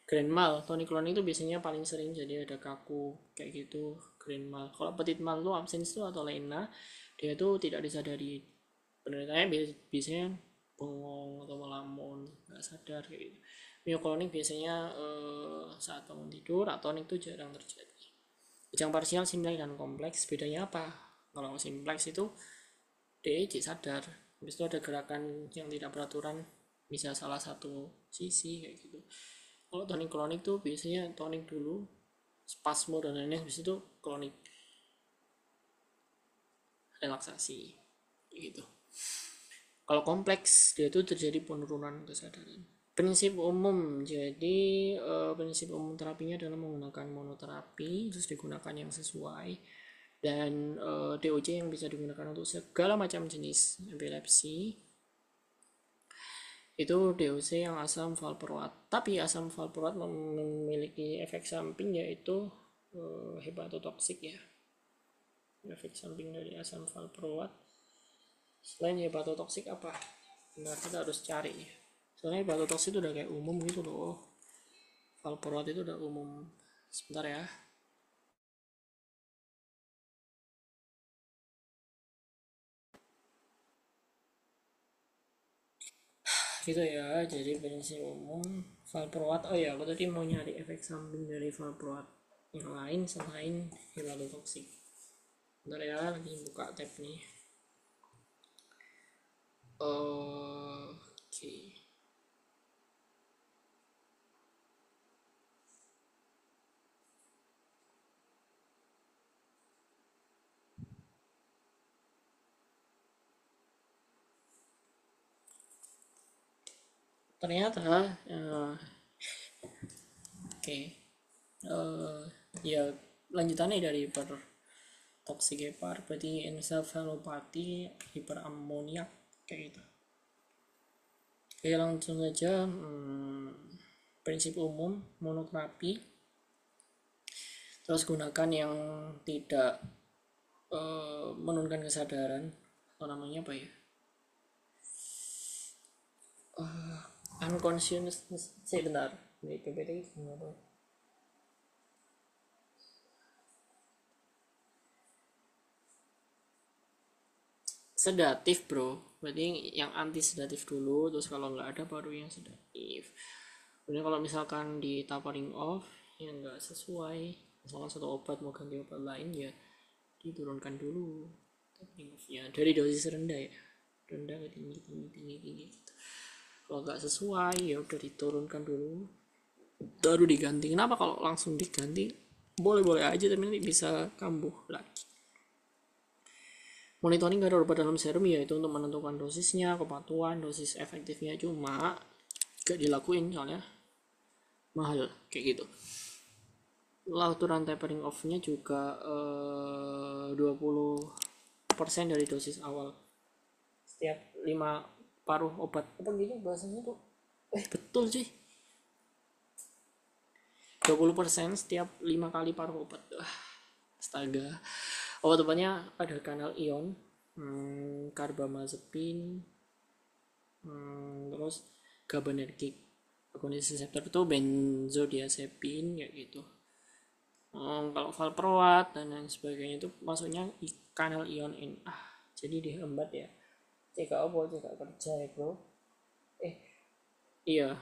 Grand mal, tonic-clonic itu biasanya paling sering jadi ada kaku kayak gitu. Grand mal. Kalau petit mal itu absens itu atau lainnya, dia itu tidak disadari. Penderitanya biasanya bengong atau melamun, nggak sadar kayak gitu. Myoclonic biasanya saat bangun tidur, atau tonic itu jarang terjadi. Kejang parsial, simpleks dan kompleks, bedanya apa? Kalau simpleks itu DEJ sadar, habis itu ada gerakan yang tidak beraturan, bisa salah satu sisi kayak gitu. Kalau tonik klonik tuh biasanya tonik dulu, spasmo dan lain-lain, habis itu klonik relaksasi gitu. Kalau kompleks dia itu terjadi penurunan kesadaran. Prinsip umum, jadi prinsip umum terapinya adalah menggunakan monoterapi, terus digunakan yang sesuai, dan DOC yang bisa digunakan untuk segala macam jenis epilepsi. Itu DOC yang asam valproat. Tapi asam valproat memiliki efek samping, yaitu hepatotoksik ya. Efek samping dari asam valproat selain hepatotoksik apa? Nah, kita harus cari. Soalnya hepatotoksik itu udah kayak umum gitu loh. Valproat itu udah umum. Sebentar ya. Gitu ya, jadi prinsip umum valproat. Oh ya, aku tadi mau nyari efek samping dari valproat yang lain selain hepatotoksik. Bentar ya, lagi buka tab nih. Oke. Ternyata oke. Ya lanjutannya dari toxic hepar, berarti encephalopathy hiperamoniak kayak gitu. Oke, langsung aja. Prinsip umum monoterapi, terus gunakan yang tidak menurunkan kesadaran, atau namanya apa ya, unconscious. Saya benar ini PPT itu apa? Sedatif bro, berarti yang anti sedatif dulu, terus kalau nggak ada baru yang sedatif. Kemudian kalau misalkan di tapering off yang nggak sesuai, misalkan satu obat mau ganti obat lain, ya diturunkan dulu tapering off-nya dari dosis rendah ya, rendah ke tinggi tinggi tinggi tinggi gitu. Kalau nggak sesuai ya udah diturunkan dulu baru diganti. Kenapa kalau langsung diganti boleh-boleh aja, tapi nanti bisa kambuh lagi. Monitoring kadar obat dalam serum yaitu untuk menentukan dosisnya, kepatuhan, dosis efektifnya, cuma gak dilakuin soalnya mahal kayak gitu. Aturan tapering off-nya juga 20% dari dosis awal setiap 5 paruh obat. Apa gitu bahasanya tuh? Betul sih. 20% setiap 5 kali paruh obat. Astaga. Obat-obatnya ada kanal ion, carbamazepine, terus gabanergic. Agonis reseptor itu benzodiazepine kayak gitu. Kalau valproat dan lain sebagainya itu masuknya kanal ion N. Jadi dihambat ya. CKO boleh CKO kerja ya bro. Iya,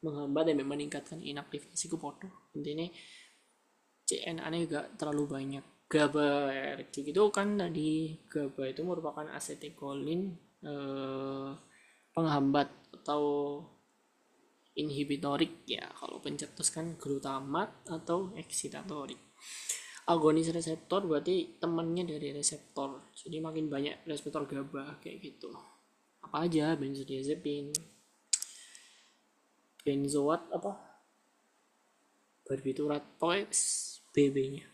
menghambat dan meningkatkan inaktivasi kupodo. Intinya CNA nya juga terlalu banyak. GABA gitu kan, tadi GABA itu merupakan asetilkolin penghambat atau inhibitorik ya. Kalau pencetus kan glutamat atau eksitatorik. Agonis reseptor berarti temannya dari reseptor. jadi makin banyak reseptor GABA kayak gitu. Apa aja? Benzodiazepin, benzoat, barbiturat, pokoknya BB-nya.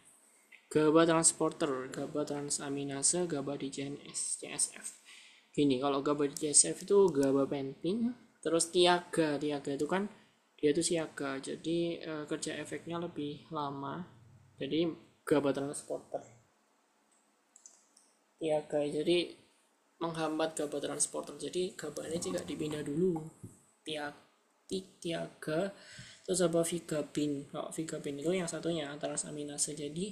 GABA transporter, GABA transaminase, GABA DCNS, CSF. Gini, kalau GABA DCSF itu gabapentin, terus tiaga itu kan dia itu siaga, jadi kerja efeknya lebih lama. Jadi GABA transporter. Tiaga, jadi menghambat GABA transporter. Jadi GABA ini juga dipindah dulu. Tiaga, terus apa vigapin. Kalau vigapin itu yang satunya transaminase, jadi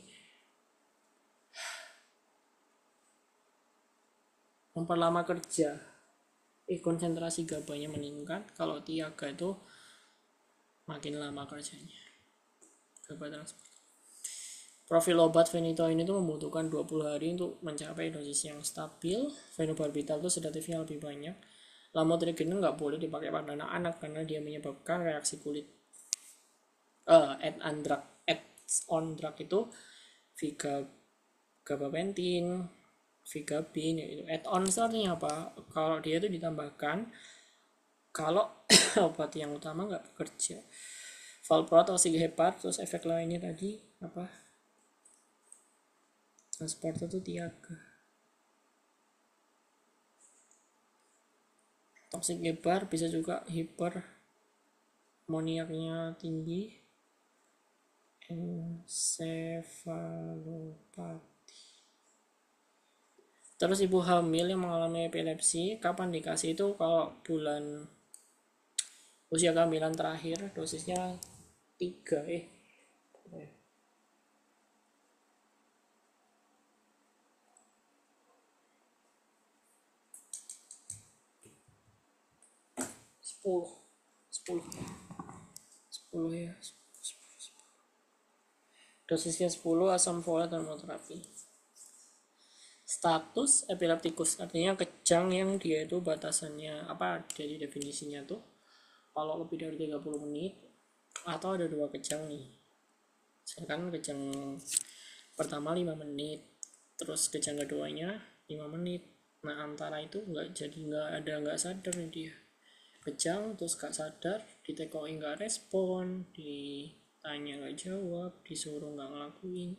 memperlama kerja. Konsentrasi GABA-nya meningkat. Kalau tiaga itu makin lama kerjanya. GABA transporter. Profil obat phenytoin itu membutuhkan 20 hari untuk mencapai dosis yang stabil. Fenobarbital itu sedatifnya lebih banyak. Lamotrigine nggak boleh dipakai pada anak-anak karena dia menyebabkan reaksi kulit. Add-on drug itu gabapentin, vigapin, itu add-on artinya apa? Kalau dia itu ditambahkan kalau obat yang utama nggak bekerja. Valproat, oxyhepat, terus efek lainnya tadi apa? Transporter itu tiaga. Toxic hebar bisa juga hipermoniaknya tinggi. Ensefalopati. Terus ibu hamil yang mengalami epilepsi, kapan dikasih itu? Kalau bulan usia kehamilan terakhir, dosisnya 3 10 ya. Dosisnya 10, asam folat dan hormoterapi. Status epileptikus artinya kejang yang dia itu batasannya apa, jadi definisinya tuh kalau lebih dari 30 menit atau ada 2 kejang nih. Misalkan kejang pertama 5 menit, terus kejang keduanya 5 menit. Nah, antara itu nggak sadar nih dia. Kejang terus gak sadar, ditekoi nggak respon, ditanya nggak jawab, disuruh nggak ngelakuin,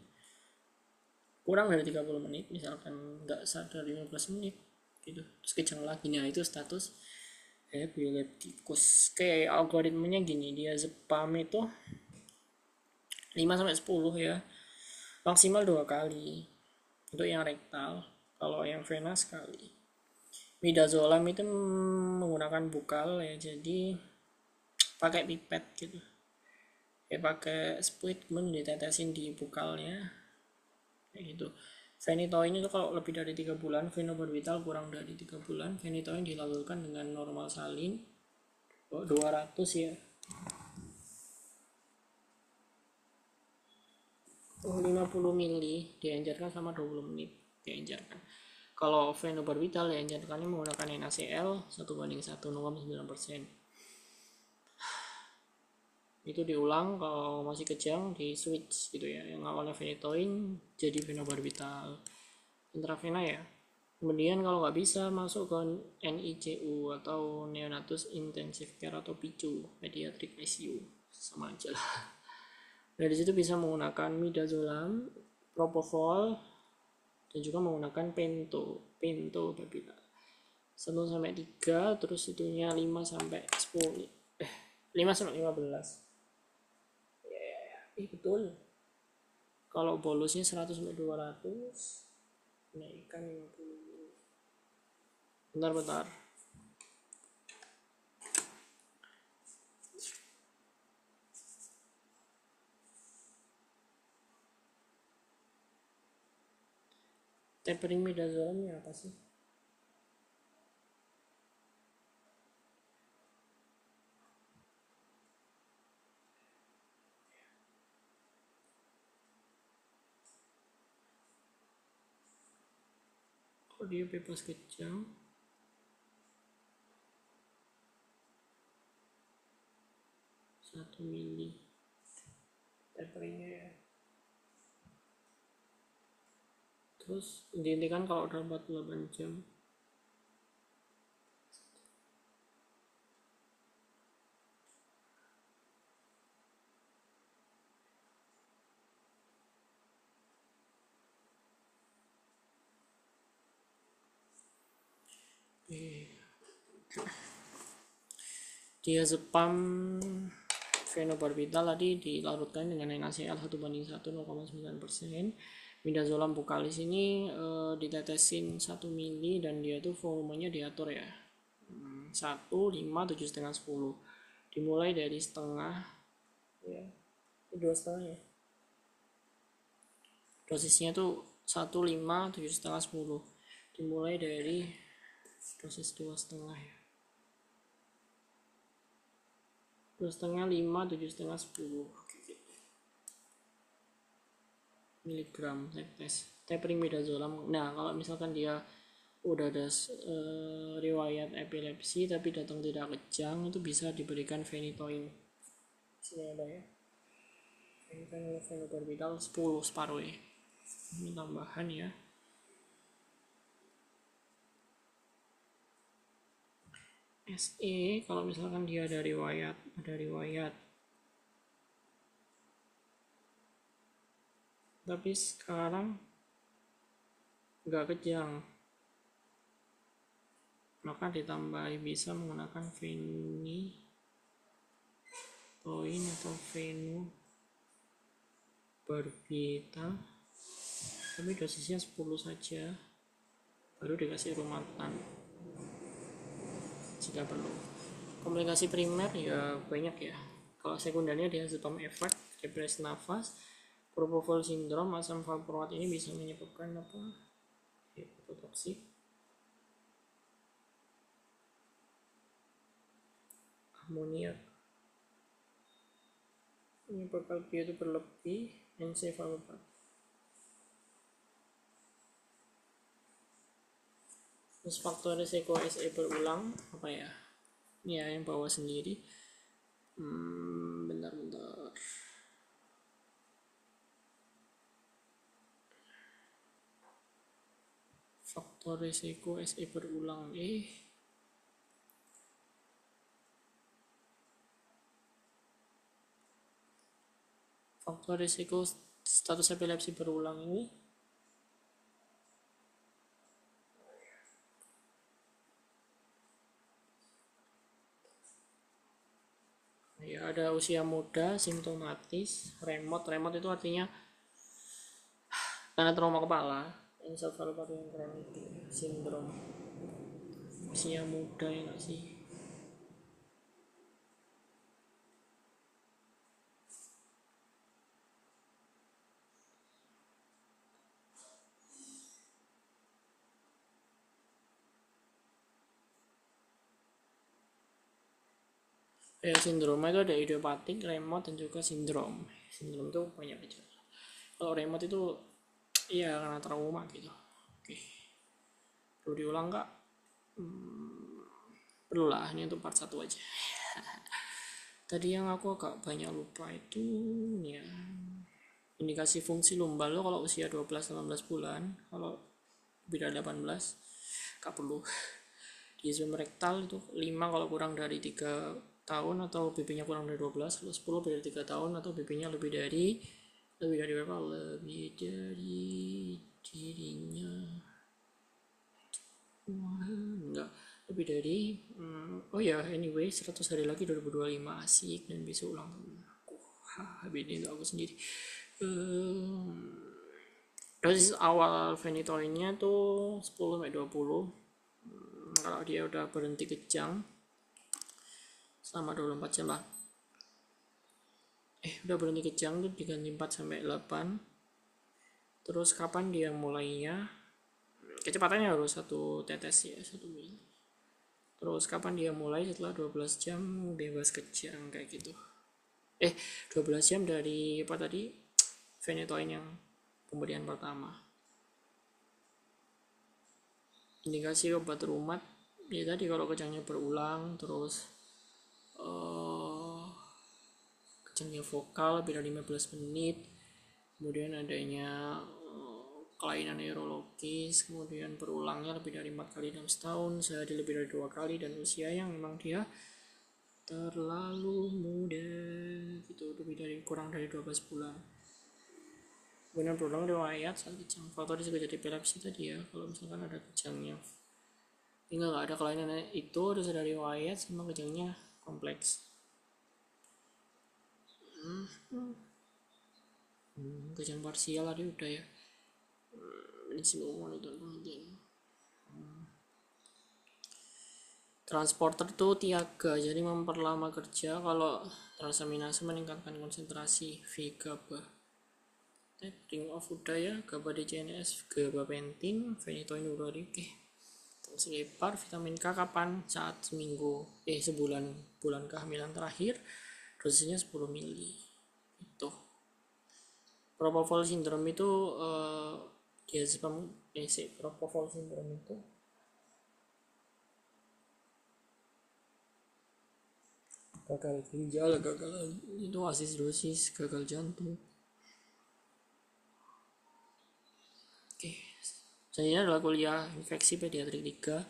kurang dari 30 menit, misalkan nggak sadar 15 menit gitu, terus kejang lagi. Nah, itu status epileptikus. Kayak algoritmanya gini, dia zepam itu 5-10 ya, maksimal 2 kali untuk yang rektal, kalau yang vena sekali. Midazolam itu menggunakan bukal ya, jadi pakai pipet gitu ya, pakai spuit kemudian ditetesin di bukalnya kayak gitu. Phenytoin itu kalau lebih dari 3 bulan, fenobarbital kurang dari 3 bulan, phenytoin dilakukan dengan normal salin 200 ya, 50 mili dianjurkan sama 20 menit dianjurkan. Kalau fenobarbital dianjurkannya menggunakan NaCl 1:1, 0,9%. Itu diulang kalau masih kejang, di switch gitu ya, yang awalnya phenytoin jadi fenobarbital intravena ya. Kemudian kalau nggak bisa, masuk ke NICU atau neonatus intensive care atau PICU, pediatric ICU, sama aja lah. Dari situ bisa menggunakan midazolam, propofol, dan juga menggunakan pentobarbital 1-3, terus itunya 5-10, 5-15. Betul. Kalau bolusnya 100-200, naikkan 50. Bentar. Tapering midazolamnya apa sih? Kalau dia bebas kejang, 1 mili taperingnya ya. Terus dihentikan kalau udah 48 jam. Diazepam fenobarbital tadi dilarutkan dengan NaCl 1:1 0,9%. Midazolam bukalis ini ditetesin 1 mili dan dia tuh volumenya diatur ya 1, 5, 7, setengah, 10. Dimulai dari setengah ya, 2,5 ya. Dosisnya tuh 1, 5, 7, setengah, 10. Dimulai dari dosis 2,5 ya. 2,5, 5, 7, setengah, 10 miligram tes tapering midazolam. Nah kalau misalkan dia udah ada riwayat epilepsi tapi datang tidak kejang, itu bisa diberikan phenytoin. Sini ada ya, fenobarbital 10 separuh ya. Ini tambahan ya. SE kalau misalkan dia ada riwayat tapi sekarang nggak kejang, maka ditambahi bisa menggunakan phenytoin atau fenobarbital, tapi dosisnya 10 saja, baru dikasih rumatan jika perlu. Komplikasi primer ya banyak ya. Kalau sekundernya diazepam efek, depresi nafas, propofol sindrom, asam valproat ini bisa menyebabkan apa? Hepatotoksik, amoniak, menyebabkan dia itu berlebih, encefalopati. Terus faktor risiko SE berulang apa ya? Ini ya yang bawa sendiri. Bentar. Faktor risiko SE berulang faktor risiko status epilepsi berulang ini ya ada usia muda, simptomatis, remote itu artinya karena trauma kepala, encephalopathy yang kronik sindrom, usia muda ya nggak sih. Sindroma itu ada idiopatik, remote, dan juga sindrom. Sindrom itu banyak gejala. Kalau remote itu iya karena trauma gitu. Oke. Perlu diulang nggak? Perlu lah, ini untuk part 1 aja. Tadi yang aku agak banyak lupa itu ya, indikasi fungsi lumbal lo kalau usia 12-18 bulan, kalau lebih dari 18 gak perlu. Diazepam rektal itu 5 kalau kurang dari 3 tahun atau BB-nya kurang dari 12, kalau 10 lebih dari 3 tahun atau BB-nya lebih dari berapa? Lebih dari dirinya enggak, lebih dari oh ya anyway 100 hari lagi 2025 asik dan besok ulang tahun aku. Ini untuk aku sendiri. Dosis awal phenytoinnya tuh 10-20. Kalau dia udah berhenti kejang selama 24 jam lah, udah berhenti kejang tuh diganti 4-8. Terus kapan dia mulainya, kecepatannya harus 1 tetes ya, 1 mili. Terus kapan dia mulai, setelah 12 jam bebas kejang kayak gitu. 12 jam dari apa tadi, phenytoin yang pemberian pertama. Indikasi obat rumat ya tadi, kalau kejangnya berulang, terus kejangnya vokal lebih dari 15 menit, kemudian adanya kelainan neurologis, kemudian berulangnya lebih dari 4 kali dalam setahun, sehari lebih dari 2 kali, dan usia yang memang dia terlalu muda gitu, kurang dari 12 bulan. Kemudian berulang riwayat saat kejang. Faktor risiko jadi epilepsi tadi ya, kalau misalkan ada kejangnya. Tinggal nggak ada kelainan itu, terus ada riwayat sama kejangnya kompleks. Kejang parsial tadi udah ya. Ini semua monitor penelitian. Transporter itu tiaga, jadi memperlama kerja. Kalau transaminase meningkatkan konsentrasi V GABA. Ring of udah ya, GABA DCNS, gabapentin, phenytoin oke. Selepar vitamin K kapan? Saat sebulan kehamilan terakhir, dosisnya 10 mili. Itu. Propofol syndrome itu propofol syndrome itu gagal ginjal, gagal itu asistosis, gagal jantung. Oke. Selanjutnya adalah kuliah infeksi pediatrik 3.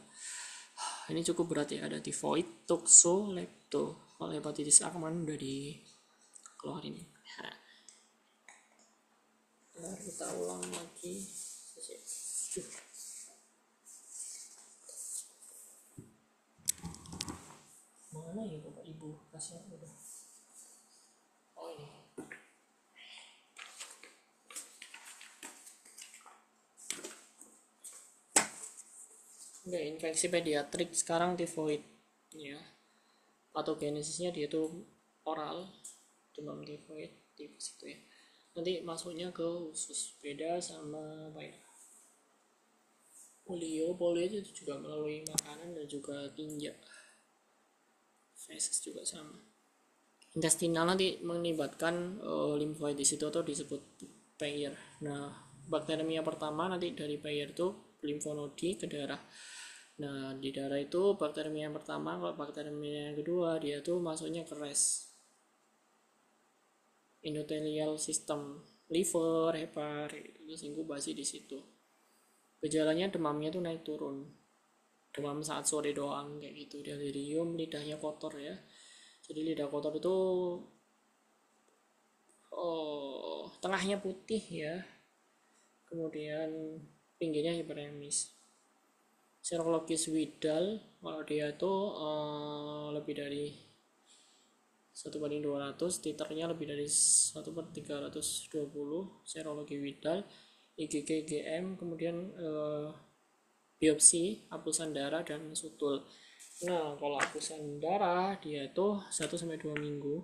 Ini cukup berat ya, ada tifoid, tokso, lepto. Kalau hepatitis A kemarin udah dikeluarin. Nah, kita ulang lagi. Mana ya Bapak Ibu? Kasihan udah. Oh ini. Oke, infeksi pediatrik sekarang tifoid ya. Patogenesisnya dia tuh oral, demam tifoid, tifus itu ya. Nanti masuknya ke usus, beda sama apa ya? Polio itu juga melalui makanan dan juga tinja. Feses juga sama. Intestinal nanti melibatkan limfoides itu atau disebut Peyer. Nah, bakteriemia pertama nanti dari Peyer itu limfonodi ke darah. Nah, di darah itu bakteriemia yang pertama, kalau bakteriemia yang kedua dia tuh masuknya ke res. Endothelial system, liver, hepar, itu inkubasi di situ. Gejalanya demamnya tuh naik turun. Demam saat sore doang kayak gitu, delirium, lidahnya kotor ya. Jadi lidah kotor itu tengahnya putih ya, kemudian pinggirnya hiperemis. Serologis Widal, kalau dia itu lebih dari 1/200, titernya lebih dari 1/320, serologi Widal, IgG GM, kemudian biopsi hapusan darah dan sutul. Nah, kalau hapusan darah dia itu 1-2 minggu.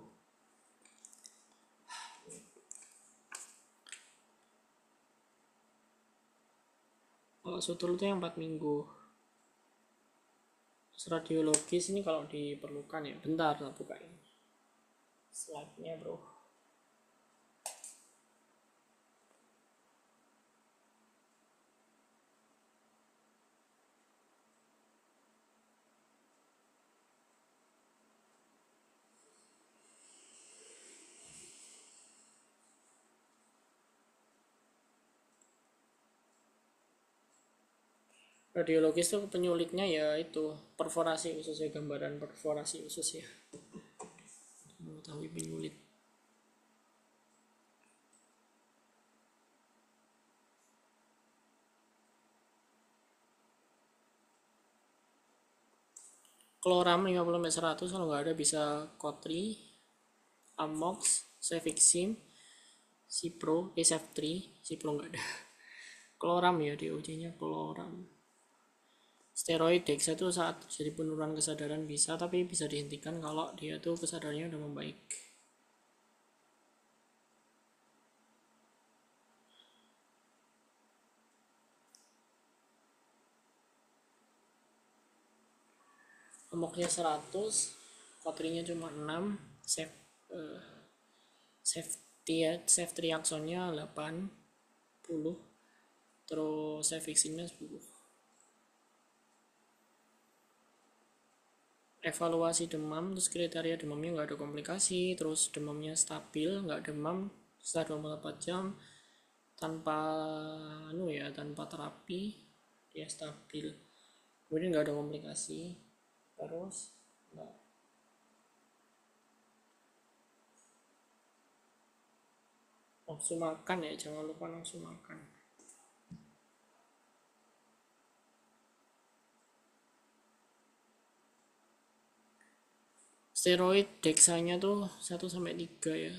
Kalau sutul itu yang 4 minggu. Terus radiologis ini kalau diperlukan ya. Bentar, buka ini slide-nya bro. Radiologis itu penyuliknya ya itu perforasi usus ya, gambaran perforasi usus ya, mengetahui penyulit. Kloram 50/100, kalau nggak ada bisa Kotri, Amox, Cefixim, Cipro, Cef3, Cipro nggak ada. Kloram ya, DOJ-nya kloram. Steroid Dexa itu saat jadi penurunan kesadaran bisa, tapi bisa dihentikan kalau dia tuh kesadarannya udah membaik. Amoknya 100, Kotrinya cuma 6, ceftriaxonnya 80, terus cefiximnya 10. Evaluasi demam, terus kriteria demamnya nggak ada komplikasi, terus demamnya stabil, nggak demam setelah 24 jam, tanpa tanpa terapi dia stabil, kemudian nggak ada komplikasi. Terus nafsu makan ya, jangan lupa nafsu makan. Steroid deksanya tuh 1-3 ya,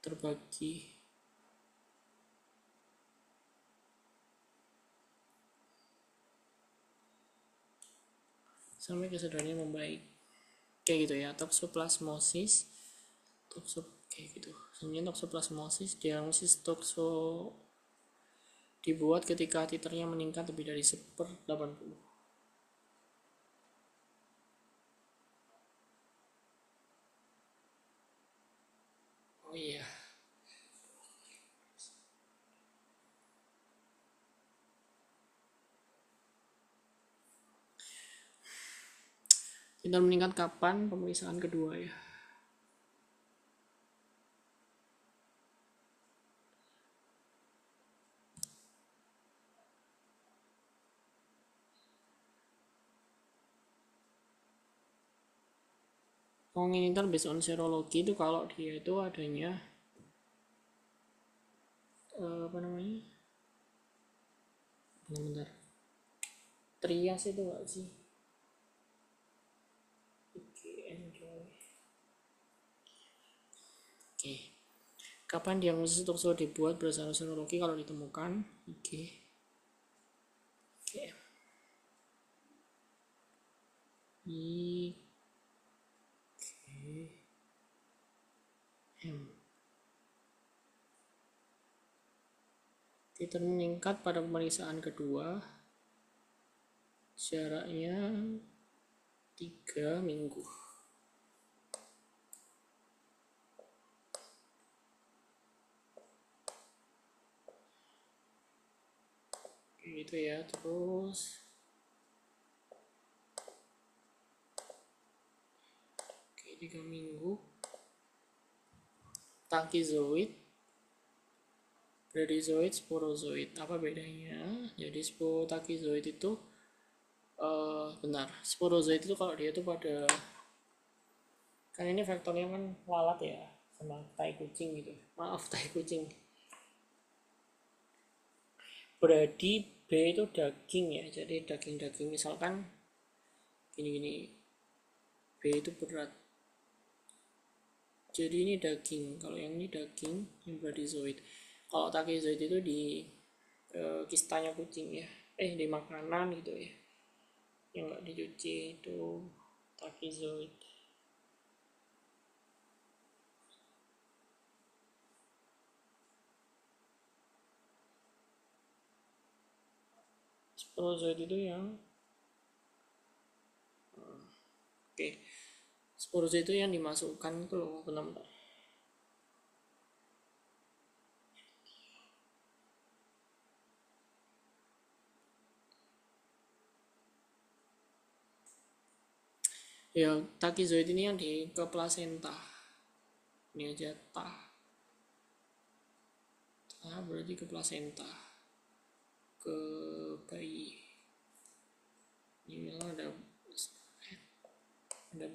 terbagi. Sampai kesadarannya membaik. Kayak gitu ya, toksoplasmosis. Kayak gitu. Sebenarnya toksoplasmosis, diagnosis tokso dibuat ketika titernya meningkat lebih dari 1/80. Oh iya, titer meningkat kapan? Pemeriksaan kedua ya. Congenital based on serologi itu kalau dia itu adanya apa namanya? Bentar. Trias itu enggak sih? Oke. Kapan diagnosis tokso dibuat berdasarkan serologi kalau ditemukan? Oke. Oke. Titer meningkat pada pemeriksaan kedua, jaraknya 3 minggu. Gitu ya. Terus oke, 3 minggu. Takizoid, bradyzoid, sporozoid, apa bedanya? Jadi takizoid itu sporozoid itu kalau dia itu pada, kan ini faktornya kan lalat ya, sama tai kucing gitu. Maaf, tai kucing. Berarti B itu daging ya, jadi daging-daging misalkan gini-gini, B itu berat, jadi ini daging. Kalau yang ini daging, yang bradyzoid. Kalau takizoid itu di kistanya kucing ya, di makanan gitu ya, yang nggak dicuci itu takizoid. Sporozoid itu yang sporozoid itu yang dimasukkan itu loh, benar-benar. Ya, takizoid ini yang di ke plasenta. Ini aja tah. Tah berarti ke plasenta. Ke bayi. Ini memang ada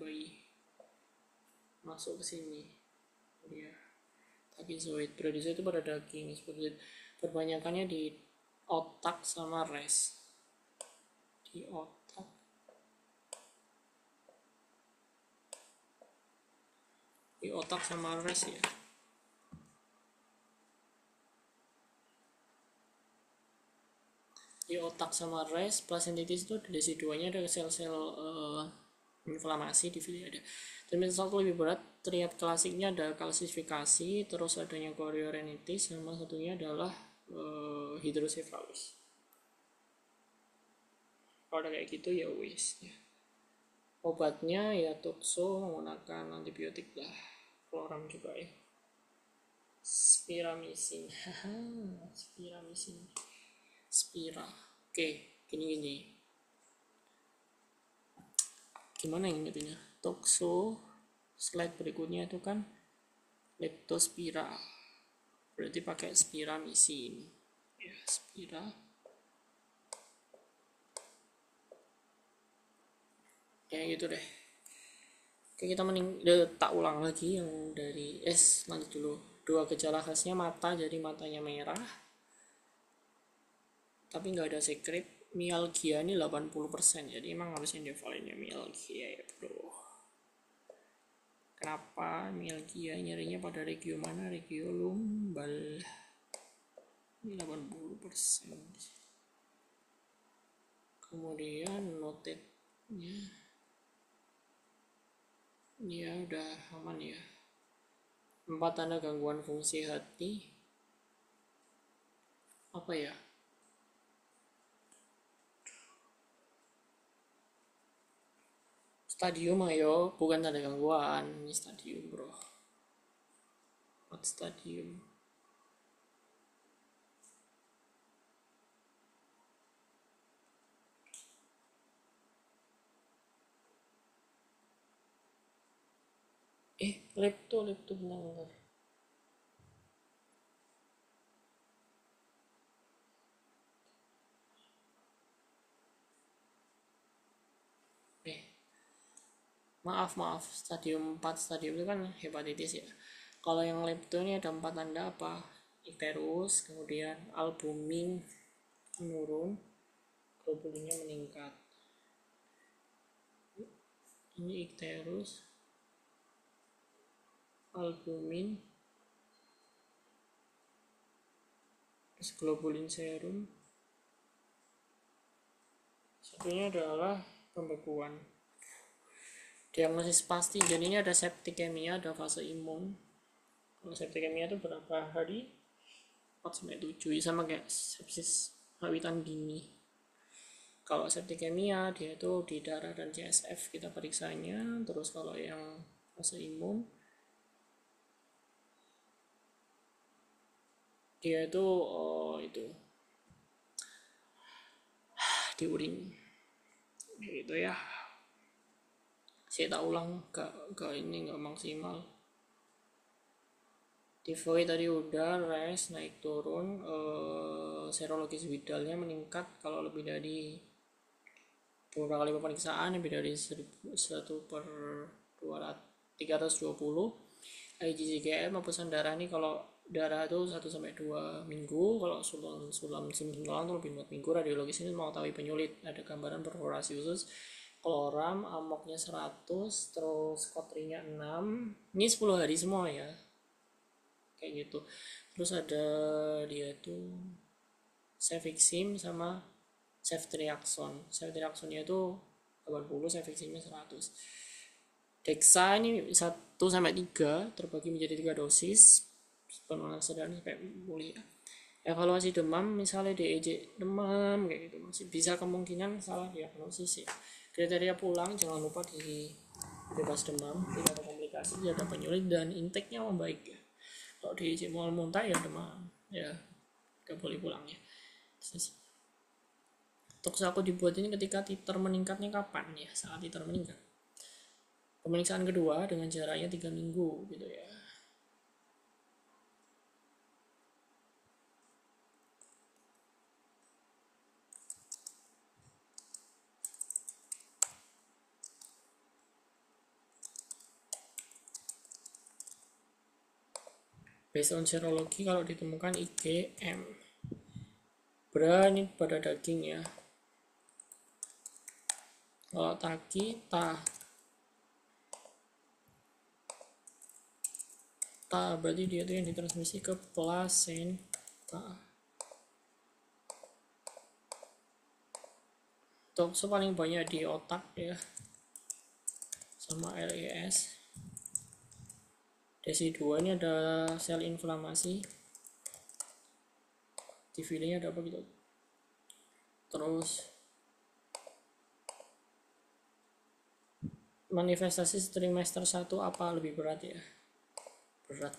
bayi masuk ke sini. Ya, takizoid. Bradyzoid itu pada daging. Sporozoid perbanyakannya di otak sama res. Di otak. Di otak sama res ya. Di otak sama res, plasentitis itu di residuanya ada sel-sel inflamasi di fili ada. Dan satu lebih berat, triad klasiknya ada kalsifikasi, terus adanya chorioretinitis, sama satunya adalah hidrosefalus. Kalau ada kayak gitu ya wis ya. Obatnya ya tokso menggunakan antibiotik lah, kloram juga ya. Spiramisin, spiramisin, spira. Oke, gini-gini. Gimana yang ingetnya? Tokso, slide berikutnya itu kan leptospira. berarti pakai spiramycin ya, spira. Kayak gitu deh. Oke, kita tak ulang lagi yang dari lanjut dulu. 2 gejala khasnya mata, jadi matanya merah tapi nggak ada secret. Mialgia ini 80%, jadi emang harusnya divalinnya mialgia ya bro. Kenapa mialgia? Nyerinya pada regio mana? Regio lumbal. Ini 80%. Kemudian notetnya ya udah aman ya. 4 tanda gangguan fungsi hati apa ya? Stadium ayo, bukan tanda gangguan, ini stadium bro. What stadium? Lepto bentar. Maaf, stadium 4 stadium itu kan hepatitis ya. Kalau yang lepto ini ada 4 tanda apa? Icterus, kemudian albumin menurun, globulinnya meningkat. Ini icterus, albumin, terus globulin serum. Satunya adalah pembekuan. Diagnosis pasti, jadi ini ada septikemia, ada fase imun. Kalau septikemia itu berapa hari? 4-7, sama kayak sepsis hawitan dini. Kalau septikemia dia itu di darah dan CSF kita periksanya. Terus kalau yang fase imun dia itu di urin gitu ya. Saya tak ulang, ini nggak maksimal. Tivoid tadi udah, res naik turun, serologis Widalnya meningkat kalau lebih dari beberapa kali pemeriksaan, lebih dari 1/320. IgG-GM pesan darah ini kalau darah itu 1-2 minggu, kalau sulam itu lebih 4 minggu. Radiologis ini mau tahu penyulit, ada gambaran perforasi usus, kloram, amoknya 100, terus kotrinya 6. Ini 10 hari semua ya, kayak gitu. Terus ada dia tuh cefixim sama ceftriaxone-nya itu 80, cefiximnya 100. Dexa ini 1-3 terbagi menjadi 3 dosis. Penurunan sedang sampai pulih ya. Evaluasi demam, misalnya DEJ demam kayak gitu, masih bisa kemungkinan salah diagnosis ya. Kriteria pulang jangan lupa di bebas demam, tidak ada komplikasi, tidak ada penyulit, dan intake-nya membaik ya. Kalau DEJ mau muntah ya demam ya, gak boleh pulang ya. Toks aku dibuat ini ketika titer meningkatnya kapan ya? Saat titer meningkat. Pemeriksaan kedua dengan jaraknya 3 minggu gitu ya. Based on serologi kalau ditemukan IgM. Berani pada daging ya. Kalau taki berarti dia itu yang ditransmisi ke plasenta. Tokso paling banyak di otak ya, sama LES. DESI2 ini ada sel inflamasi. TVD-nya ada apa gitu. Terus manifestasi trimester 1 apa lebih berat ya? Berat.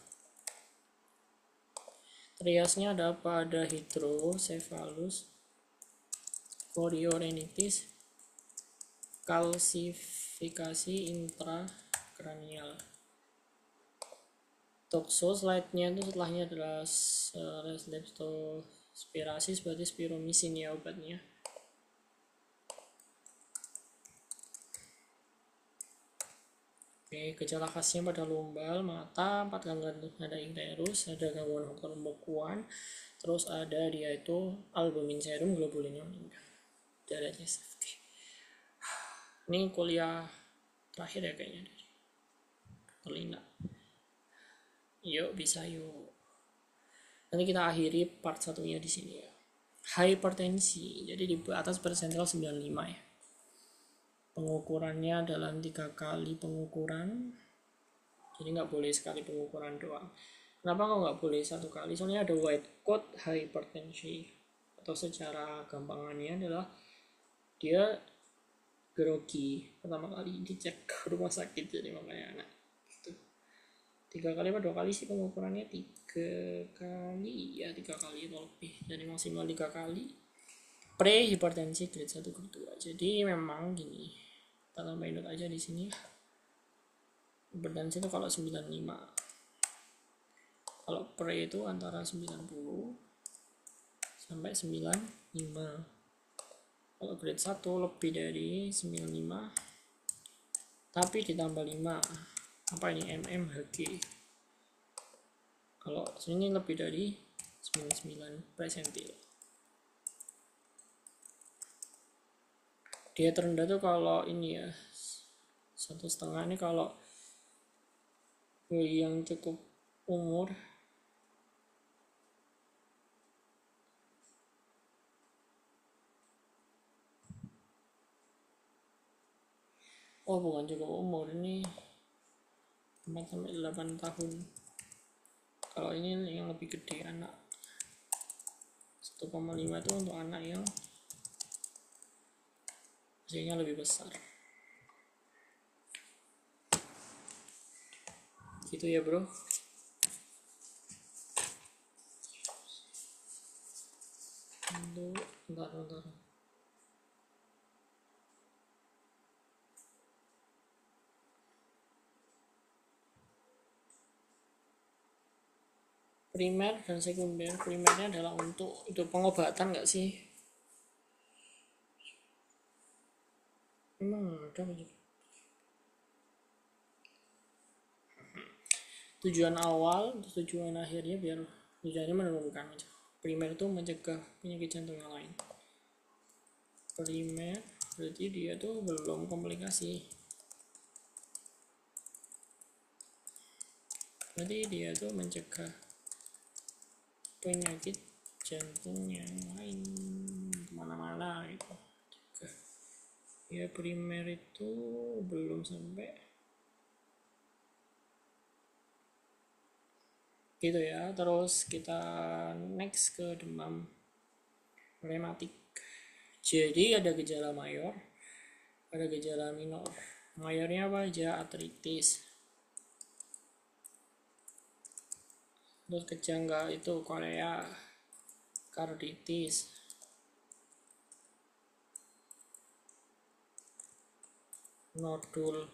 Triasnya ada apa? Ada hidrocephalus, chorioretinitis, kalsifikasi intrakranial. Tokso slide-nya itu setelahnya adalah leptospirasis, berarti spiromisin ya obatnya. Oke, gejala khasnya pada lumbal, mata, 4 gangguan ada icterus, ada gangguan faktor pembekuan, terus ada dia itu albumin serum, globulinnya meningkat. Darahnya safety. Ini kuliah terakhir ya kayaknya dari Telina. Yuk bisa yuk. Nanti kita akhiri part satunya di sini ya. Hipertensi, jadi di atas persentil 95 ya. Pengukurannya dalam 3 kali pengukuran, jadi nggak boleh sekali pengukuran doang. Kenapa kok nggak boleh 1 kali? Soalnya ada white coat hypertensi, atau secara gampangannya adalah dia grogi pertama kali dicek ke rumah sakit, jadi makanya anak gitu. 3 kali apa 2 kali sih pengukurannya? 3 kali ya, 3 kali atau lebih, jadi maksimal 3 kali. Pre-hipertensi grade 1 grade 2. Jadi memang gini, kita tambahin note aja di sini. Hipertensi itu kalau 95, kalau pre itu antara 90 sampai 95. Kalau grade 1 lebih dari 95 tapi ditambah 5, apa ini, mmHg. Kalau sini lebih dari 99 persentil. Dia terendah tuh kalau ini ya 1,5. Ini kalau yang cukup umur, oh bukan cukup umur, ini 4-8 tahun. Kalau ini yang lebih gede, anak 1,5 itu untuk anak yang usianya lebih besar. Gitu ya bro. Bentar. Primer dan sekunder. Primernya adalah untuk itu pengobatan nggak sih? Emang ada begitu. Tujuan awal, tujuan akhirnya biar tujuannya menurunkan aja. Primer itu mencegah penyakit jantung yang lain. Primer berarti dia tuh belum komplikasi. Berarti dia tuh mencegah penyakit jantung yang lain kemana-mana gitu. Ya primer itu belum sampai gitu ya. Terus kita next ke demam rematik. Jadi ada gejala mayor, ada gejala minor. Mayornya apa aja? Artritis, terus kejangga itu korea, karditis, nodul,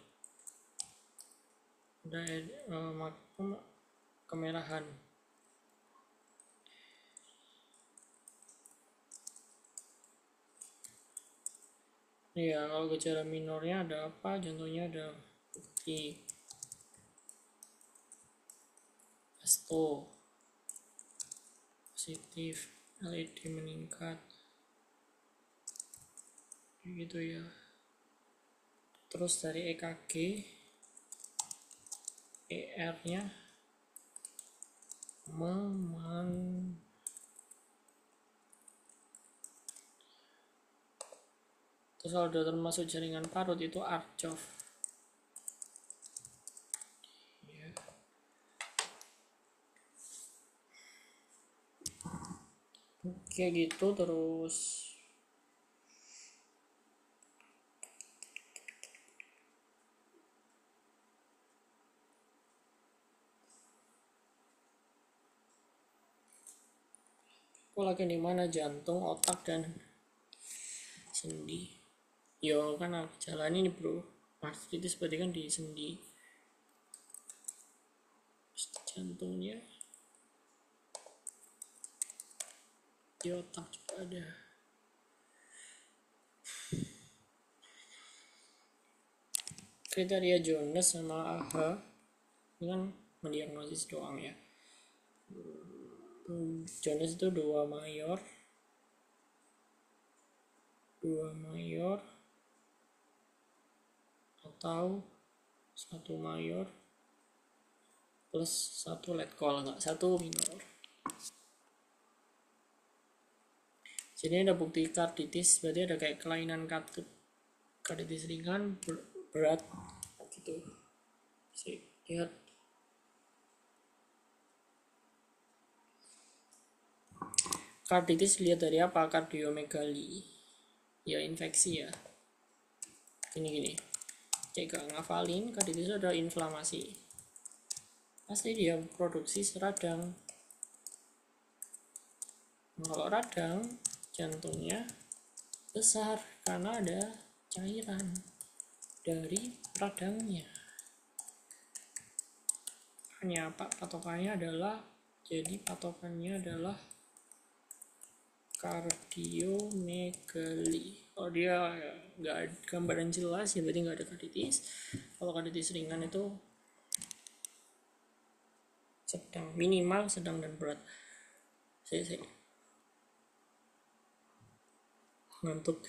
kemerahan. Iya, kalau gejala minornya ada apa? Contohnya ada putih, asto, positif, LED meningkat, gitu ya. Terus dari EKG, ER-nya terus kalau udah termasuk jaringan parut itu Arjov. Ya. Oke gitu. Terus aku lagi di mana? Jantung, otak, dan sendi. Yo kan jalan ini bro, artritis berarti kan di sendi. jantungnya di otak juga ada. Kriteria Jones sama AHA ini kan mendiagnosis doang ya. Jones itu dua mayor atau satu mayor plus satu let call, nggak satu minor. Jadi ada bukti karditis, berarti ada kayak kelainan katup, karditis ringan, berat gitu. Saya lihat karditis lihat dari apa? Kardiomegali ya, infeksi ya. Gini kayak gak ngafalin, karditis itu ada inflamasi, pasti dia produksi radang. Kalau radang jantungnya besar karena ada cairan dari radangnya. Hanya patokannya adalah kardiomegali. Kalau dia nggak ada gambaran jelas ya berarti nggak ada karditis. Kalau karditis ringan itu sedang, minimal, sedang, dan berat. Saya ngantuk.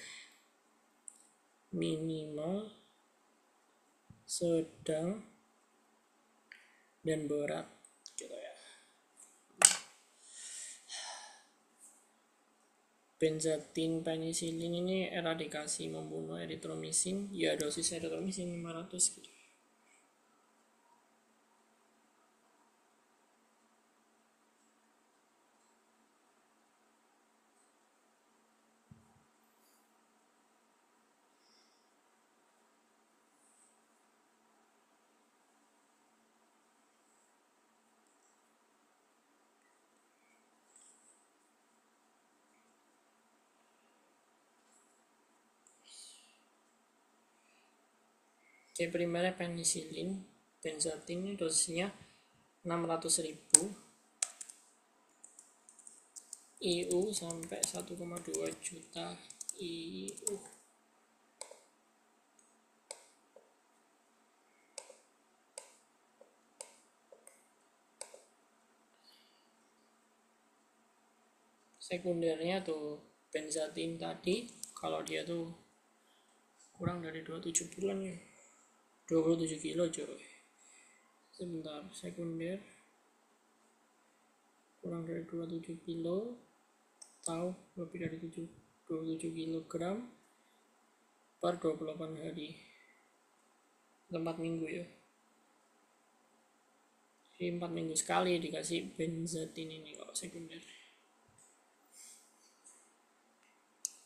Minimal, sedang, dan berat gitu ya. Benzatin penisilin ini eradikasi, membunuh eritromisin ya, dosis eritromisin 500 gitu. Oke, primernya penisilin, benzatin ini dosisnya 600.000 IU sampai 1,2 juta IU. Sekundernya tuh benzatin tadi, kalau dia tuh kurang dari 27 bulan ya, 27 kilo coy. Sebentar, sekunder kurang dari 27 kilo atau lebih dari 27 kilogram per 28 hari, 4 minggu ya. Jadi 4 minggu sekali dikasih benzatin ini kalau sekunder.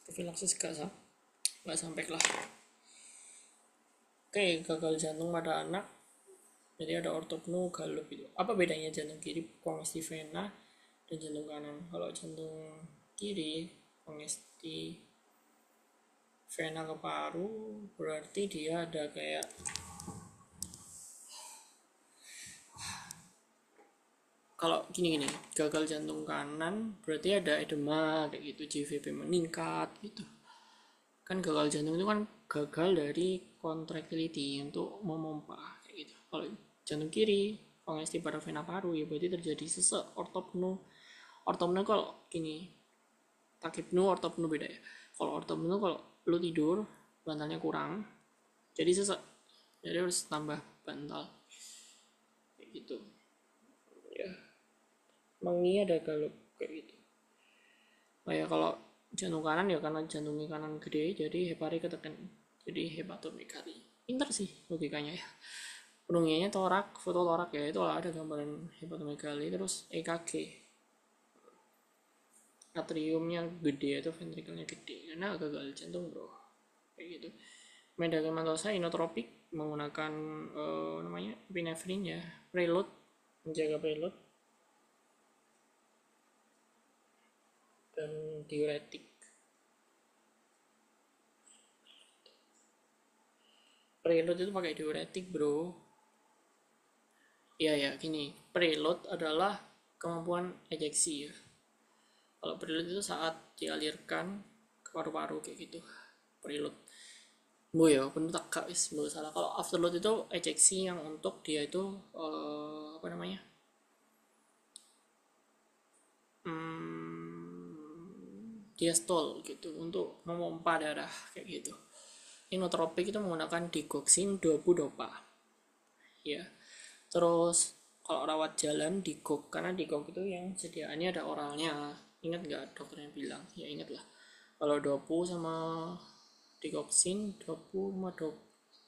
Profilaksis nggak sampai lah. Oke, gagal jantung pada anak. Jadi ada ortopnu galup itu. Apa bedanya jantung kiri kongesti vena dan jantung kanan? Kalau jantung kiri kongesti vena ke paru, berarti dia ada kayak kalau gini gagal jantung kanan berarti ada edema kayak gitu, JVP meningkat gitu kan. Gagal jantung itu kan gagal dari contractility untuk memompa kayak gitu. Kalau jantung kiri kongesti pada vena paru ya berarti terjadi sesek, ortopnu kalau gini, takipnu ortopnu beda ya. Kalau ortopnu kalau lu tidur bantalnya kurang jadi sesek, jadi harus tambah bantal kayak gitu ya. Mengi ada galup kayak gitu. Kayak kalau jantung kanan ya karena jantungnya kanan gede jadi hepari ketekan, jadi hepatomegali. Pinter sih logikanya ya. Penungiannya torak, foto torak ya, itu ada gambaran hepatomegali. Terus EKG atriumnya gede atau ventrikelnya gede karena gagal jantung bro kayak gitu. Medikamentosa inotropik menggunakan namanya epinefrin ya, preload, menjaga preload, dan diuretik. Preload itu pakai diuretik bro. Iya ya, gini, preload adalah kemampuan ejeksi ya. Kalau preload itu saat dialirkan ke paru-paru kayak gitu. Preload. Bu ya, bener tak gak wis, salah. Kalau afterload itu ejeksi yang untuk dia itu apa namanya? Diastol gitu untuk memompa darah kayak gitu. Inotropik itu menggunakan digoxin 20 dopa. Ya. Terus kalau rawat jalan digok, karena digok itu yang sediaannya ada oralnya. Ingat nggak dokter yang bilang? Ya ingat lah. Kalau dopu sama digoxin, dopu sama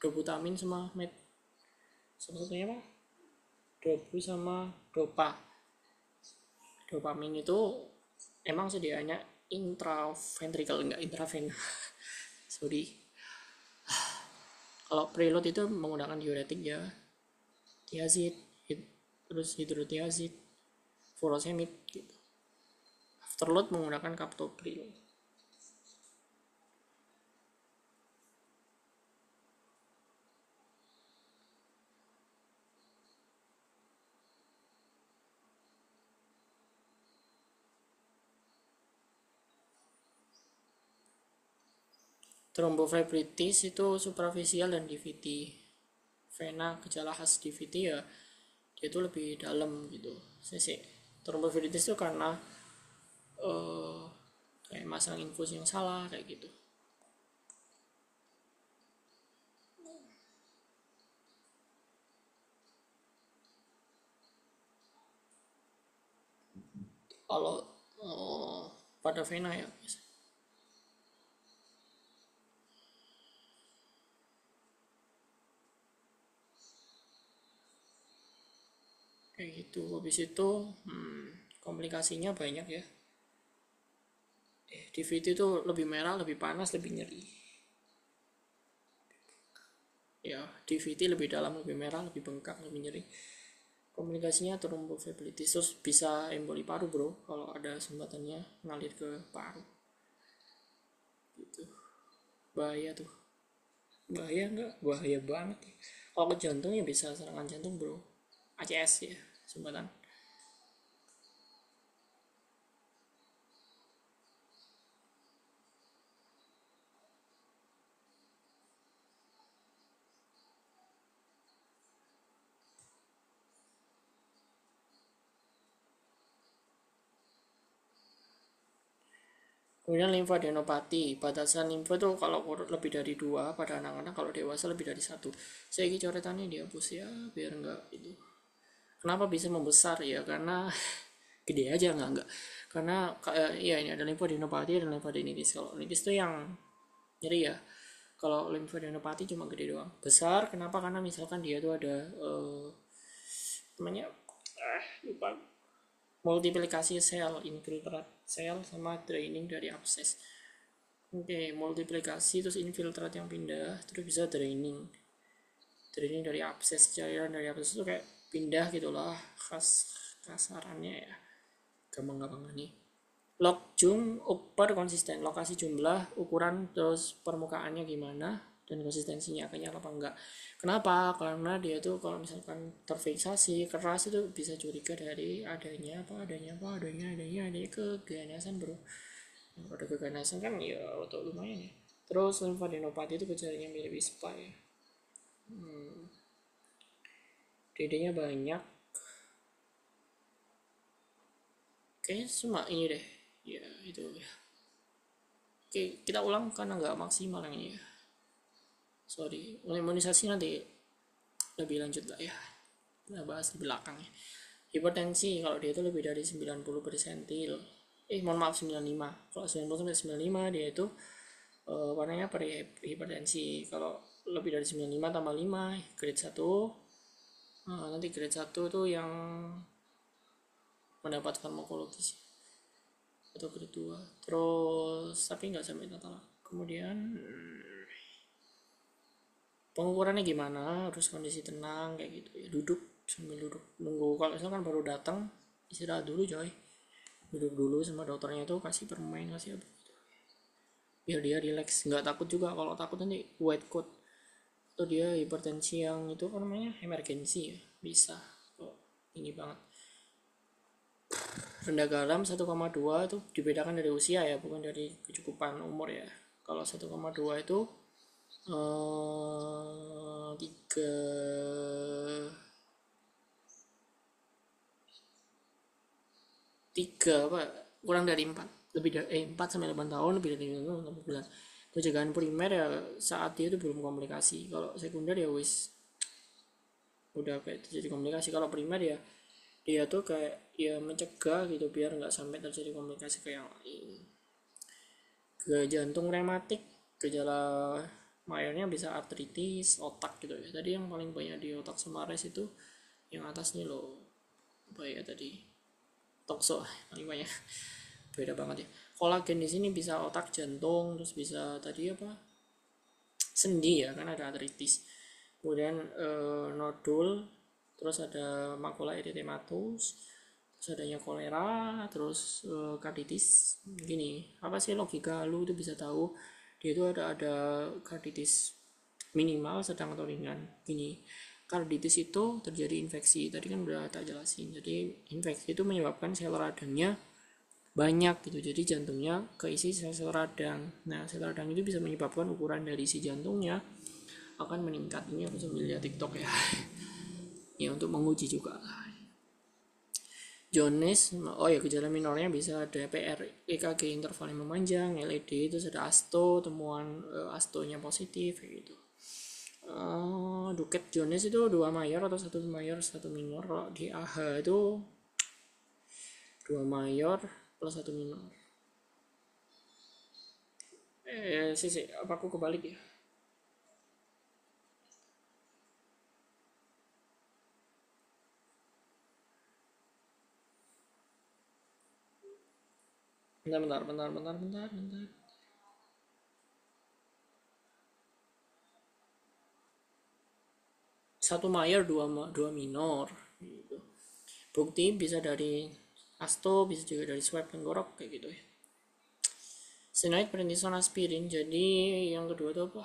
dobutamin sama med, salah satunya apa? Dopu sama dopa. Dopamin itu emang sediaannya intraventrikel, enggak intravena. Sorry. Kalau preload itu menggunakan diuretik ya, thiazid, terus hidrotiazid, furosemid gitu. Afterload menggunakan captopril. Tromboflebitis itu suprafisial dan DVT. Vena gejala khas DVT ya dia itu lebih dalam gitu. Sih tromboflebitis itu karena eh, kayak masang infus yang salah kayak gitu. Kalau pada vena ya kayak gitu. Habis itu komplikasinya banyak ya. DVT itu lebih merah, lebih panas, lebih nyeri. Ya, DVT lebih dalam, lebih merah, lebih bengkak, lebih nyeri. Komplikasinya tromboflebitis, terus bisa emboli paru bro kalau ada sumbatannya ngalir ke paru gitu. Bahaya tuh, bahaya enggak, bahaya banget ya. Kalau ke jantung ya bisa serangan jantung bro, ACS ya, sumbatan. Kemudian limfadenopati, batasan limfa itu kalau lebih dari 2 pada anak-anak, kalau dewasa lebih dari 1. Saya ini coretannya dihapus ya, biar enggak itu. Kenapa bisa membesar ya? Karena gede aja enggak. Karena ya ini ada limfadenopati dan limfadenitis. Kalau limfadenitis itu yang nyeri ya. Kalau limfadenopati cuma gede doang. Besar kenapa? Karena misalkan dia tuh ada namanya lupa, multiplikasi sel, infiltrat sel sama draining dari abses. Oke, multiplikasi terus infiltrat yang pindah, terus bisa draining. Draining dari abses, cairan dari abses itu kayak pindah gitulah, khas kasarannya ya. Gampang-gampang nih. Log jum upper konsisten, lokasi jumlah, ukuran, terus permukaannya gimana, dan konsistensinya akan nyala apa enggak. Kenapa? Karena dia tuh kalau misalkan terfiksasi keras itu bisa curiga dari adanya keganasan bro. Kalau ada keganasan kan ya atau lumayan ya. Terus limfadenopati itu gejalanya mirip ISPA ya. DD-nya banyak. Kayaknya cuma ini deh. Ya itu ya. Oke, kita ulang karena nggak maksimal yang ini ya. Sorry, imunisasi nanti lebih lanjut lah ya. Kita bahas di belakang ya. Hipertensi kalau dia itu lebih dari 90 persentil. Mohon maaf 95. Kalau 90 sampai 95 dia itu warnanya hipertensi. Kalau lebih dari 95 tambah 5 grade 1. Nanti grade 1 tuh yang mendapat farmakologis atau grade 2. Terus tapi nggak sampai total. Kemudian pengukurannya gimana, harus kondisi tenang kayak gitu ya, duduk sambil duduk nunggu. Kalau misalkan baru datang istirahat dulu coy, duduk dulu sama dokternya itu kasih permen kasih apa gitu biar dia relax, nggak takut juga. Kalau takut nanti white coat atau dia hipertensi yang itu apa namanya emergensi ya bisa. tinggi banget. Rendah garam 1,2 itu dibedakan dari usia ya, bukan dari kecukupan umur ya. Kalau 1,2 itu 3 apa kurang dari 4, lebih dari 4 sampai 8 tahun, lebih dari 8 bulan. Pencegahan primer ya saat dia itu belum komplikasi. Kalau sekunder ya wis udah kayak terjadi komplikasi. Kalau primer ya dia tuh kayak ya mencegah gitu biar nggak sampai terjadi komplikasi ke yang lain. Ke jantung rematik, gejala mayornya bisa artritis otak gitu ya. Tadi yang paling banyak di otak sama res itu yang atas nih loh, apa ya tadi, tokso paling banyak. Beda banget ya. Kolagen di sini bisa otak, jantung, terus bisa tadi apa, sendi ya kan ada artritis. Kemudian nodul, terus ada makula erythematus, terus adanya kolera, terus karditis. Gini, apa sih logika lu itu bisa tahu dia itu ada karditis minimal, sedang atau ringan. Gini, karditis itu terjadi infeksi, tadi kan udah tak jelasin. Jadi infeksi itu menyebabkan sel radangnya banyak gitu, jadi jantungnya keisi sel-sel radang. Nah, sel radang itu bisa menyebabkan ukuran dari si jantungnya akan meningkat. Ini aku sambil lihat TikTok ya. Ya untuk menguji juga. Jaundice, oh ya gejala minornya bisa ada PR, EKG interval yang memanjang, LED, itu ada asto, temuan astonya positif kayak gitu. Duket jaundice itu 2 mayor atau 1 mayor 1 minor. Kalau di AH itu 2 mayor plus 1 minor. Apa aku kebalik ya? Bentar. 1 mayor 2 minor gitu. Bukti bisa dari asto, bisa juga dari swab tenggorok kayak gitu ya. Stenoid prednison aspirin. Jadi yang kedua itu apa?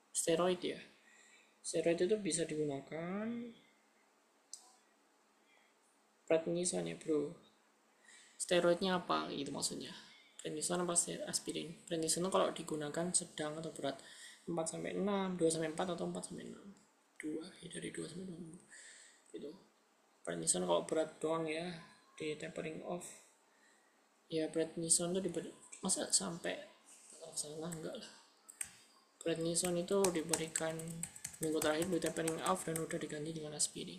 Steroid ya. Steroid itu bisa digunakan prednison ya bro. Steroidnya apa gitu maksudnya? Prednison apa aspirin? Prednison itu kalau digunakan sedang atau berat 4 sampai 6, 2 sampai 4 atau 4 sampai 6. 2 ya, dari 2 sampai 2 gitu. Prednison kalau berat doang ya, di tapering off ya. Prednison itu diberi, masa sampai salah enggak lah. Prednison itu diberikan minggu terakhir di tapering off dan udah diganti dengan aspirin.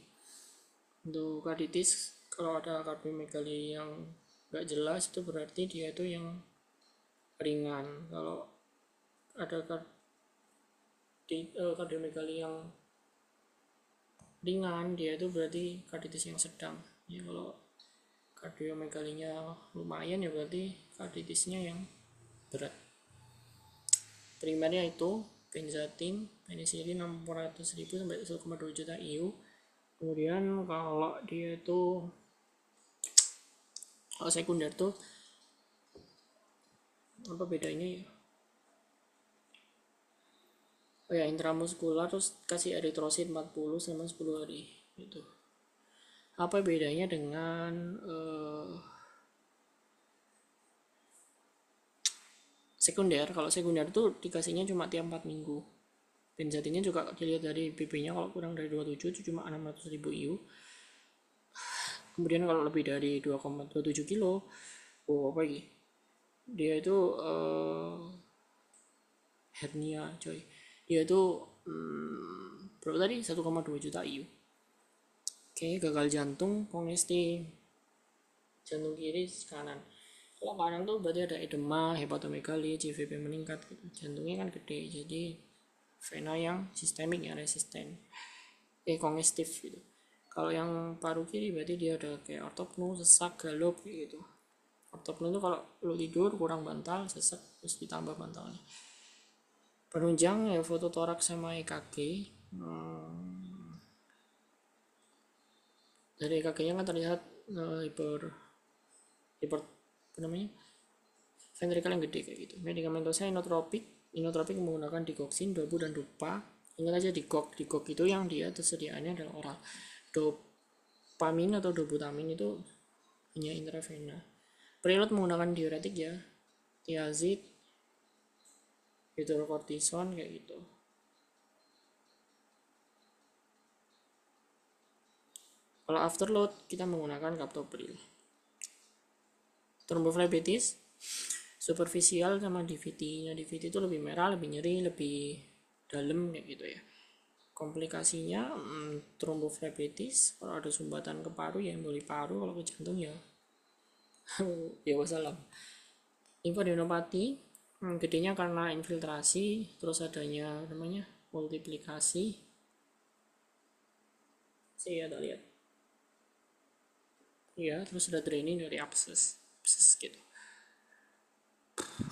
Untuk karditis, kalau ada kardiomegali yang nggak jelas itu berarti dia itu yang ringan. Kalau ada kardiomegali yang ringan, dia itu berarti karditis yang sedang ya. Kalau kardiomegalinya lumayan ya berarti karditisnya yang berat. Primernya itu benzatin, penicillin 600.000 sampai 1,2 juta IU. Kemudian kalau dia itu kalau sekunder tuh apa bedanya ya? Oh ya, intramuskular terus kasih eritrosit 40 selama 10 hari gitu. Apa bedanya dengan sekunder? Kalau sekunder tuh dikasihnya cuma tiap 4 minggu. Benzatinnya juga dilihat dari BB-nya, kalau kurang dari 27 itu cuma 600.000 IU. Kemudian kalau lebih dari 2,27 kilo, apa lagi? Dia itu hernia coy. Dia itu berapa tadi? 1,2 juta IU. Oke, gagal jantung, kongestif. Jantung kiri kanan. Kalau kanan tuh berarti ada edema, hepatomegali, CVP meningkat gitu. Jantungnya kan gede, jadi vena yang sistemik yang resisten. Kongestif gitu. Kalau yang paru kiri berarti dia ada kayak ortopnu, sesak, galop gitu. Ortopnu itu kalau lu tidur kurang bantal, sesak, terus ditambah bantalnya. Penunjang ya foto toraks sama EKG. Dari EKG-nya kan terlihat hiper apa namanya, ventrikel yang gede kayak gitu. Medikamentosnya inotropik menggunakan digoxin, dobu dan dupa. Ingat aja digok itu yang dia tersediaannya adalah oral. pamin atau dobutamin itu hanya intravena. Prelude menggunakan diuretik ya, thiazid, hidrokortison kayak gitu. Kalau afterload kita menggunakan captopril. Tromboflebitis superficial sama DVT-nya. DVT itu lebih merah, lebih nyeri, lebih dalam kayak gitu ya. Komplikasinya tromboflebitis, kalau ada sumbatan ke paru ya emboli paru, kalau ke jantung ya ya wassalam. Limfadenopati gedenya karena infiltrasi, terus adanya namanya multiplikasi. Saya ada lihat ya, terus ada draining dari abses gitu.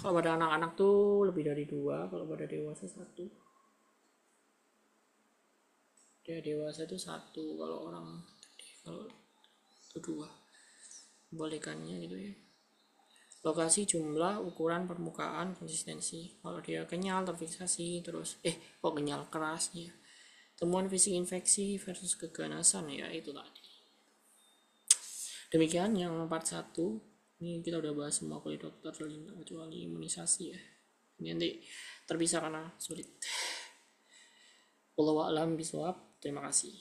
Kalau pada anak-anak tuh lebih dari 2, kalau pada dewasa 1. Dia dewasa itu 1, kalau orang kalau itu 2 bolehkannya gitu ya. Lokasi, jumlah, ukuran, permukaan, konsistensi. Kalau dia kenyal terfiksasi, terus kok kenyal keras ya. Temuan fisik infeksi versus keganasan ya itu tadi. Demikian yang part 1. Ini kita udah bahas semua kuliah dokter kecuali imunisasi ya. Ini nanti terpisah karena sulit. Wallahu a'lam bishawab. Terima kasih.